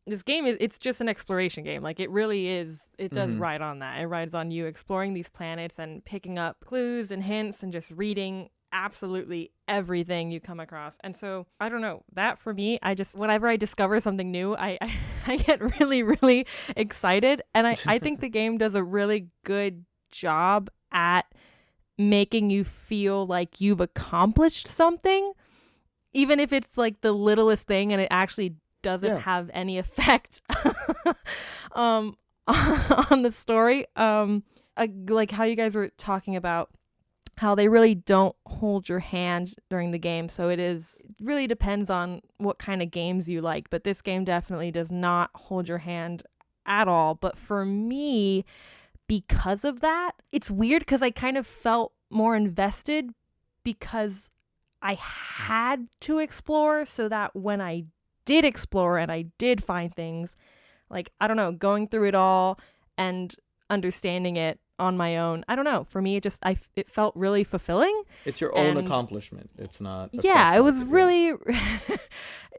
it's just an exploration game. Like it really is. It does ride on that. It rides on you exploring these planets and picking up clues and hints and just reading absolutely everything you come across. And so I don't know, that for me, I just, whenever I discover something new, I get really, really excited. And I think the game does a really good job at making you feel like you've accomplished something, even if it's like the littlest thing and it actually doesn't have any effect on the story. Like how you guys were talking about how they really don't hold your hand during the game. So it really depends on what kind of games you like, but this game definitely does not hold your hand at all. But for me, because of that, it's weird because I kind of felt more invested because I had to explore, so that when I did explore and I did find things, like, I don't know, going through it all and understanding it on my own, I don't know, for me it felt really fulfilling. It's your own accomplishment. It's not it was really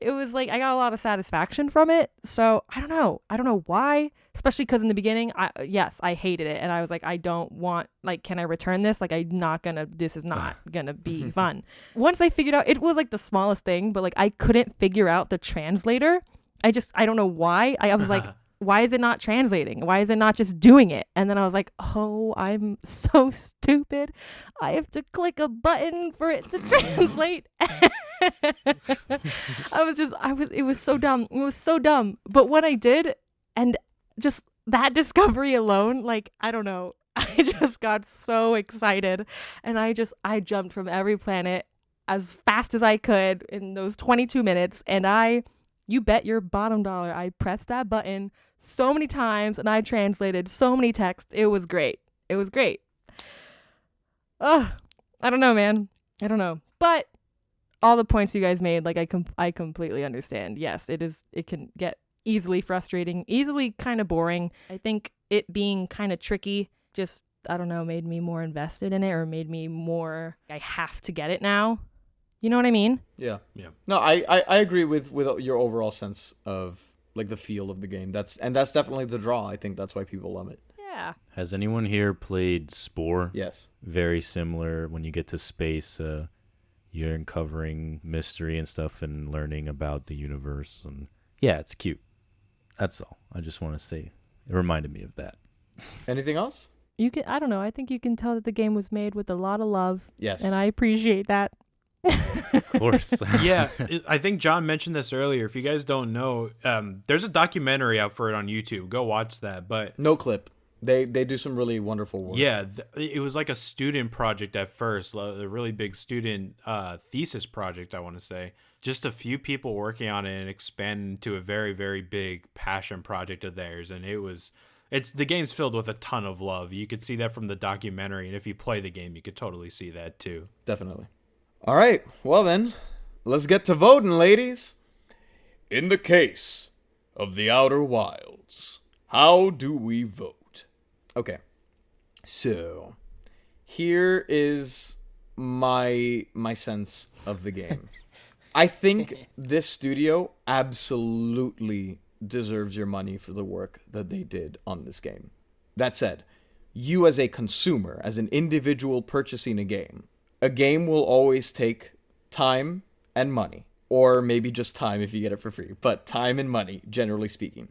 it was like I got a lot of satisfaction from it. So I don't know why, especially because in the beginning I hated it and I was like, I don't want, like, can I return this? Like, this is not gonna be fun. Once I figured out, it was like the smallest thing, but like I couldn't figure out the translator. I don't know why. I was like, why is it not translating? Why is it not just doing it? And then I was like, oh, I'm so stupid. I have to click a button for it to translate. It was so dumb. It was so dumb. But when I did, and just that discovery alone, like, I don't know, I just got so excited. And I jumped from every planet as fast as I could in those 22 minutes. And you bet your bottom dollar, I pressed that button so many times and I translated so many texts. It was great. It was great. Ugh, I don't know, man. I don't know. But all the points you guys made, like, I completely understand. Yes, it can get easily frustrating, easily kind of boring. I think it being kind of tricky just, I don't know, made me more invested in it, or made me more, I have to get it now. You know what I mean? Yeah. No, I agree with your overall sense of like the feel of the game. That's definitely the draw. I think that's why people love it. Yeah. Has anyone here played Spore? Yes. Very similar. When you get to space, you're uncovering mystery and stuff and learning about the universe. And yeah, it's cute. That's all. I just want to say it reminded me of that. Anything else? I don't know. I think you can tell that the game was made with a lot of love. Yes. And I appreciate that. Of course. Yeah, I think John mentioned this earlier. If you guys don't know, there's a documentary out for it on YouTube. Go watch that. But no clip. They do some really wonderful work. Yeah, it was like a student project at first, a really big student thesis project, I want to say. Just a few people working on it and expanded into a very, very big passion project of theirs. And the game's filled with a ton of love. You could see that from the documentary. And if you play the game, you could totally see that too. Definitely. All right, well then, let's get to voting, ladies. In the case of the Outer Wilds. How do we vote? Okay. So, here is my sense of the game. I think this studio absolutely deserves your money for the work that they did on this game. That said, you as a consumer, as an individual purchasing a game will always take time and money. Or maybe just time if you get it for free. But time and money, generally speaking.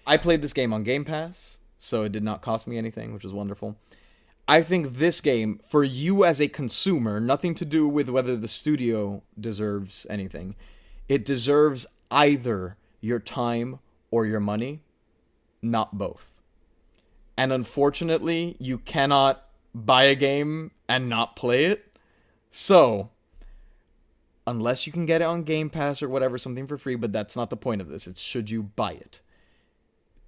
I played this game on Game Pass, so it did not cost me anything, which is wonderful. I think this game, for you as a consumer, nothing to do with whether the studio deserves anything. It deserves either your time or your money, not both. And unfortunately, you cannot buy a game and not play it. So, unless you can get it on Game Pass or whatever, something for free, but that's not the point of this. It's should you buy it.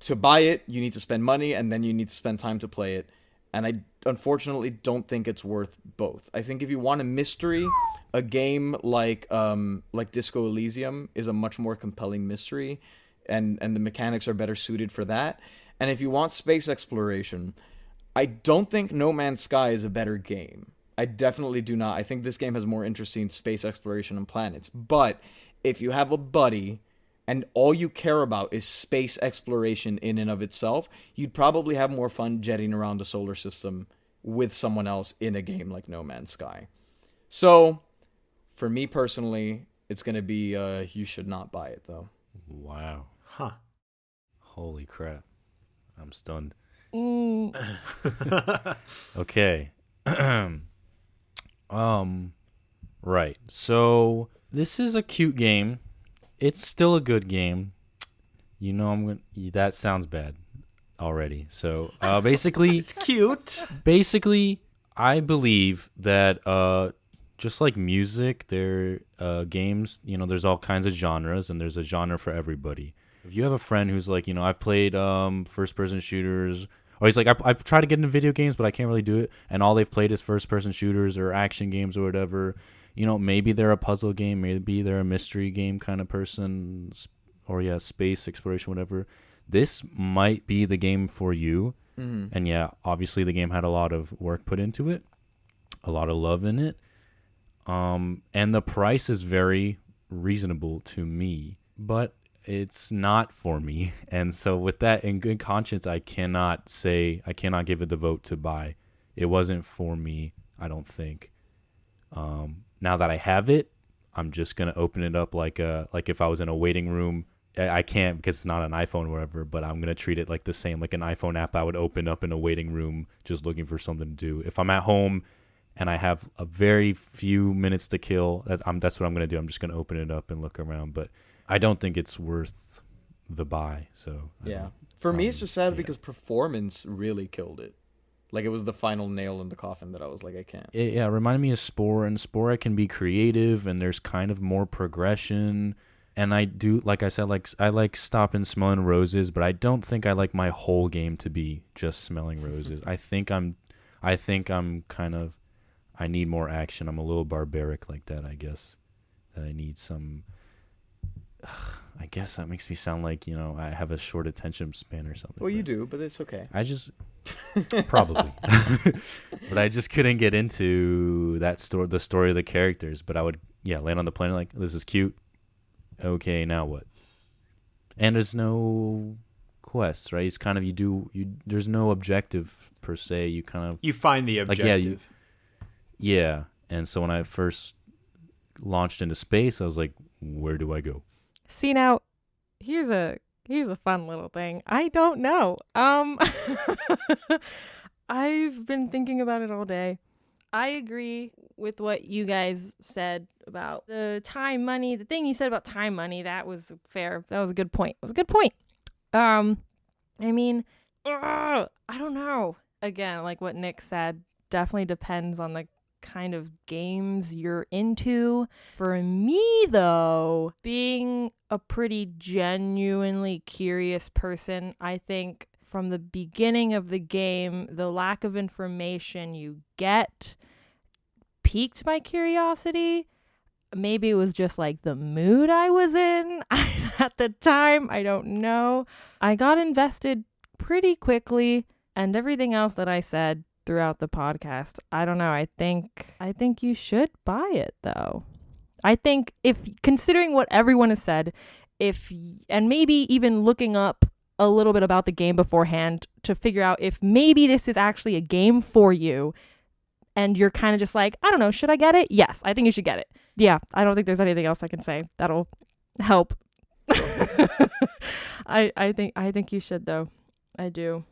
To buy it, you need to spend money, and then you need to spend time to play it. And I unfortunately don't think it's worth both. I think if you want a mystery, a game like Disco Elysium is a much more compelling mystery, and the mechanics are better suited for that. And if you want space exploration, I don't think No Man's Sky is a better game. I definitely do not. I think this game has more interesting space exploration and planets. But if you have a buddy and all you care about is space exploration in and of itself, you'd probably have more fun jetting around the solar system with someone else in a game like No Man's Sky. So, for me personally, it's going to be you should not buy it, though. Wow. Huh. Holy crap. I'm stunned. Mm. Okay. Right. So this is a cute game. It's still a good game. You know, that sounds bad already. So, basically, It's cute. basically, I believe that, just like music, games, you know, there's all kinds of genres and there's a genre for everybody. If you have a friend who's like, you know, I've played, first-person shooters, or he's like, I've tried to get into video games, but I can't really do it. And all they've played is first-person shooters or action games or whatever. You know, maybe they're a puzzle game. Maybe they're a mystery game kind of person. Or, yeah, space exploration, whatever. This might be the game for you. Mm-hmm. And, yeah, obviously the game had a lot of work put into it. A lot of love in it. And the price is very reasonable to me. But it's not for me. And so with that, in good conscience, I cannot give it the vote to buy. It wasn't for me, I don't think. Now that I have it, I'm just going to open it up like if I was in a waiting room. I can't because it's not an iPhone or whatever, but I'm going to treat it like the same, like an iPhone app I would open up in a waiting room just looking for something to do. If I'm at home and I have a very few minutes to kill, that's what I'm going to do. I'm just going to open it up and look around. But I don't think it's worth the buy. So yeah, for me it's just sad because performance really killed it. Like it was the final nail in the coffin that I was like, I can't. It reminded me of Spore, and Spore I can be creative and there's kind of more progression. And I do, like I said, I like stopping smelling roses, but I don't think I like my whole game to be just smelling roses. I think I'm kind of, I need more action. I'm a little barbaric like that, I guess. That I need some. I guess that makes me sound like, you know, I have a short attention span or something. Well, you do, but it's okay. I just probably, but I just couldn't get into the story of the characters. But I would, land on the planet like, this is cute. Okay, now what? And there's no quests, right? It's kind of there's no objective per se. You kind of You find the objective. Yeah. And so when I first launched into space, I was like, where do I go? See, now, here's a fun little thing. I don't know. I've been thinking about it all day. I agree with what you guys said about the time money. The thing you said about time money, that was fair. That was a good point. I mean, I don't know. Again, like what Nick said, definitely depends on the kind of games you're into. For me, though, being a pretty genuinely curious person, I think from the beginning of the game, the lack of information you get piqued my curiosity. maybe it was just like the mood I was in at the time. I don't know. I got invested pretty quickly, and everything else that I said throughout the podcast, I don't know. I think you should buy it though. I think if considering what everyone has said, and maybe even looking up a little bit about the game beforehand to figure out if maybe this is actually a game for you and you're kind of just like, I don't know, should I get it? Yes, I think you should get it. Yeah, I don't think there's anything else I can say that'll help. I think you should though. I do.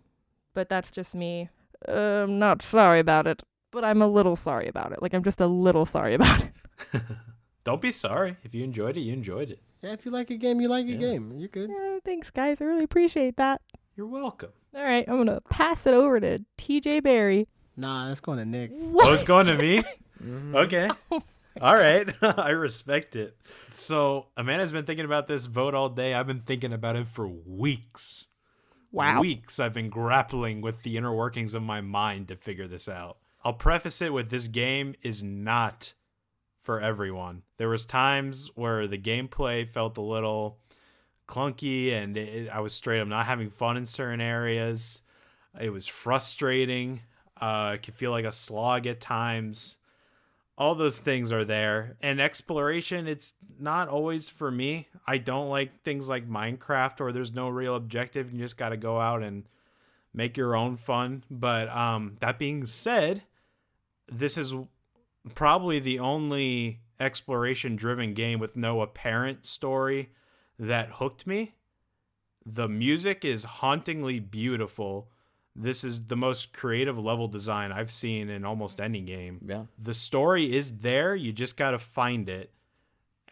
But that's just me. I'm not sorry about it, but I'm a little sorry about it. Like, I'm just a little sorry about it. Don't be sorry. If you enjoyed it, you enjoyed it. Yeah, if you like a game, you like a game. You're good. Yeah, thanks, guys. I really appreciate that. You're welcome. All right, I'm going to pass it over to TJ Barry. Nah, it's going to Nick. What? Oh, it's going to me? Okay. All right. I respect it. So, Amanda's been thinking about this vote all day. I've been thinking about it for weeks. Wow. Weeks I've been grappling with the inner workings of my mind to figure this out. I'll preface it with this game is not for everyone. There was times where the gameplay felt a little clunky and I was straight up not having fun in certain areas. It was frustrating. It could feel like a slog at times. All those things are there. And exploration, it's not always for me. I don't like things like Minecraft where there's no real objective. You just got to go out and make your own fun. But that being said, this is probably the only exploration-driven game with no apparent story that hooked me. The music is hauntingly beautiful. This is the most creative level design I've seen in almost any game. Yeah. The story is there. You just got to find it.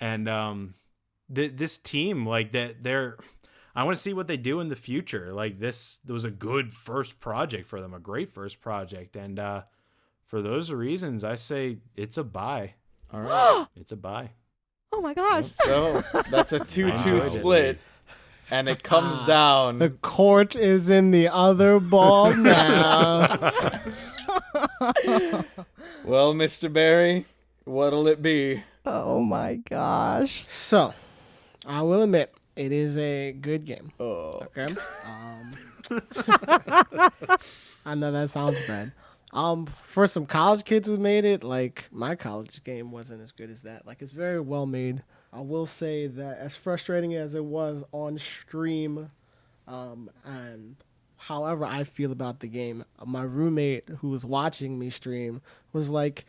And this team, like they're I want to see what they do in the future. Like this was a good first project for them, a great first project. And for those reasons, I say it's a buy. All right. It's a buy. Oh my gosh. So that's a 2-2 enjoyed it. split. And it comes down. The court is in the other ball now. Well, Mr. Barry, what'll it be? Oh my gosh. So, I will admit, it is a good game. Oh. Okay. I know that sounds bad. For some college kids who made it, like my college game wasn't as good as that. Like it's very well made. I will say that as frustrating as it was on stream, and however I feel about the game, my roommate who was watching me stream was like,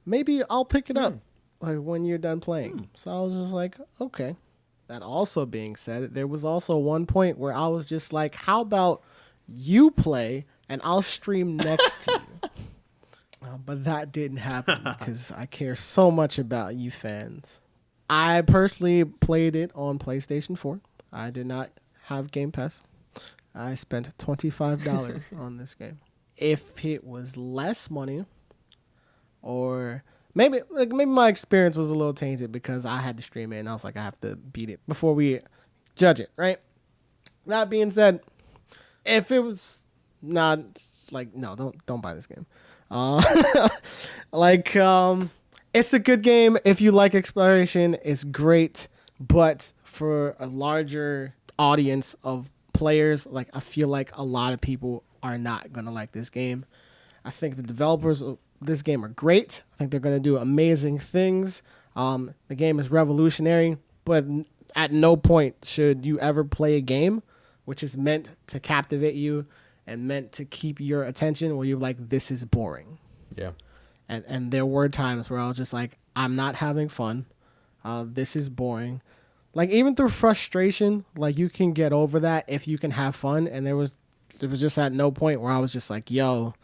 maybe I'll pick it up like when you're done playing. So I was just like, okay. That also being said, there was also one point where I was just like, how about you play and I'll stream next to you? But that didn't happen because I care so much about you fans. I personally played it on PlayStation 4. I did not have Game Pass. I spent $25 on this game. If it was less money, or maybe my experience was a little tainted because I had to stream it and I was like, I have to beat it before we judge it, right? That being said, if it was not like, no, don't buy this game. It's a good game. If you like exploration, it's great. But for a larger audience of players, like I feel like a lot of people are not going to like this game. I think the developers of this game are great. I think they're going to do amazing things. The game is revolutionary, but at no point should you ever play a game which is meant to captivate you and meant to keep your attention where you're like, this is boring. Yeah. And there were times where I was just like, I'm not having fun. This is boring. Like even through frustration, like you can get over that if you can have fun. And there was just at no point where I was just like, yo,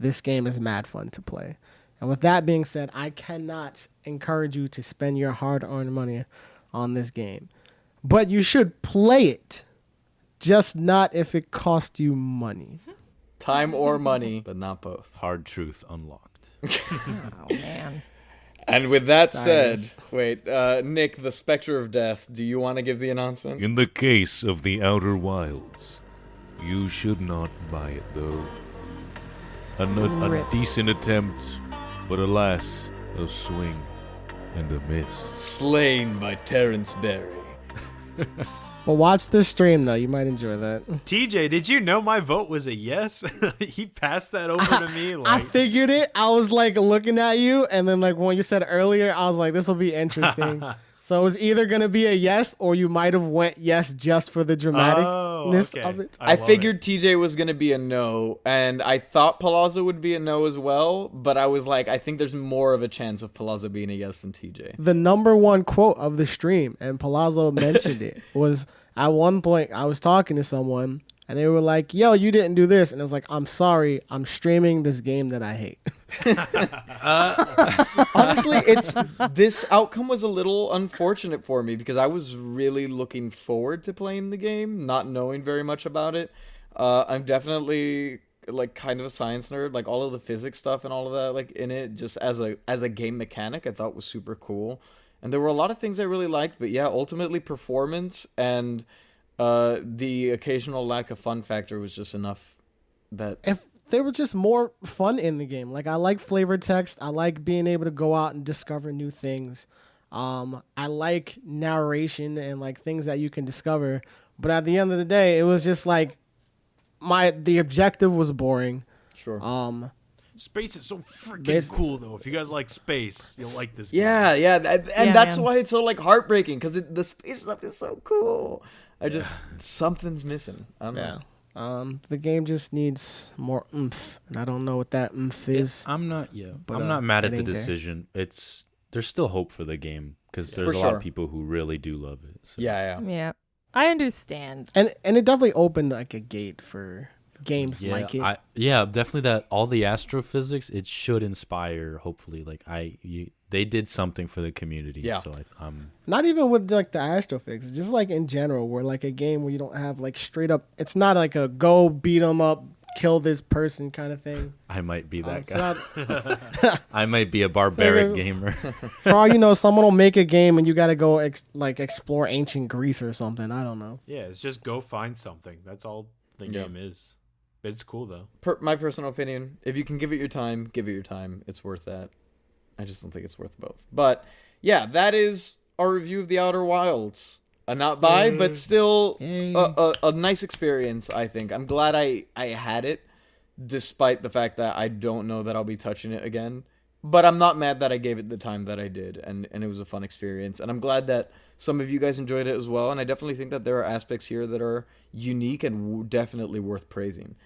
this game is mad fun to play. And with that being said, I cannot encourage you to spend your hard-earned money on this game. But you should play it. Just not if it costs you money. Time or money, but not both. Hard truth unlocked. Oh, man. And with that Sorry, said, wait, Nick, the Spectre of Death, do you want to give the announcement? In the case of the Outer Wilds, you should not buy it, though. A decent attempt, but alas, a swing. and a miss. Slain by Terrence Berry. But watch this stream though. You might enjoy that. TJ, did you know my vote was a yes? He passed that over to me. I figured it. I was like looking at you, and then like when you said earlier, I was like, this will be interesting. So it was either gonna be a yes, or you might have went yes just for the dramaticness of it. I figured TJ was going to be a no, and I thought Palazzo would be a no as well, but I was like, I think there's more of a chance of Palazzo being a yes than TJ. The number one quote of the stream, and Palazzo mentioned it, was at one point I was talking to someone, and they were like, yo, you didn't do this. And I was like, I'm sorry, I'm streaming this game that I hate. Honestly, this outcome was a little unfortunate for me because I was really looking forward to playing the game, not knowing very much about it. I'm definitely like kind of a science nerd, like all of the physics stuff and all of that, like in it, just as a game mechanic, I thought was super cool. And there were a lot of things I really liked, but yeah, ultimately performance and the occasional lack of fun factor was just enough that If there was just more fun in the game, like I like flavor text, I like being able to go out and discover new things. I like narration and like things that you can discover. But at the end of the day, it was just like the objective was boring. sure. Space is so freaking cool, though. If you guys like space, you'll like this game. Yeah, and that's man. why it's so like heartbreaking because the space stuff is so cool. Something's missing. I don't know. The game just needs more oomph, and I don't know what that oomph is. I'm not But, mad at it the ain't there. decision. There's still hope for the game because there's For a lot sure. of people who really do love it. So. Yeah. Yeah. I understand. And it definitely opened like a gate for games like it. Definitely that all the astrophysics, it should inspire, hopefully, like they did something for the community. Yeah. So Not even with like the astrophysics, just like in general, where like a game where you don't have like straight up. It's not like a go beat them up, kill this person kind of thing. I might be that It's guy. not- I might be a barbaric So- gamer. For all you know, someone will make a game and you got to go explore ancient Greece or something. I don't know. Yeah, it's just go find something. That's all the Yeah. game is. But it's cool, though. My personal opinion, if you can give it your time, give it your time. It's worth that. I just don't think it's worth both. But yeah, that is our review of The Outer Wilds. A not buy, but still Yay. a nice experience, I think. I'm glad I had it, despite the fact that I don't know that I'll be touching it again. But I'm not mad that I gave it the time that I did, and it was a fun experience. And I'm glad that some of you guys enjoyed it as well, and I definitely think that there are aspects here that are unique and definitely worth praising.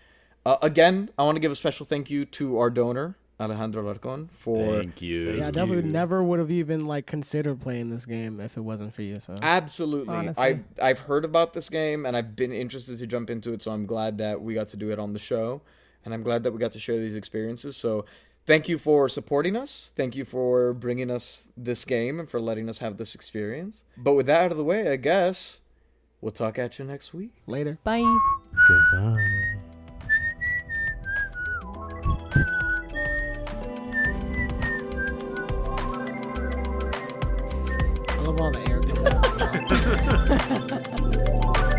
Again, I want to give a special thank you to our donor, Alejandro Larcon, for... Thank you. Yeah, I definitely never would have even like considered playing this game if it wasn't for you. So Absolutely. Honestly. I've heard about this game, and I've been interested to jump into it, so I'm glad that we got to do it on the show, and I'm glad that we got to share these experiences. So thank you for supporting us. Thank you for bringing us this game and for letting us have this experience. But with that out of the way, I guess we'll talk at you next week. later. Bye. Goodbye. I love all the air coming out.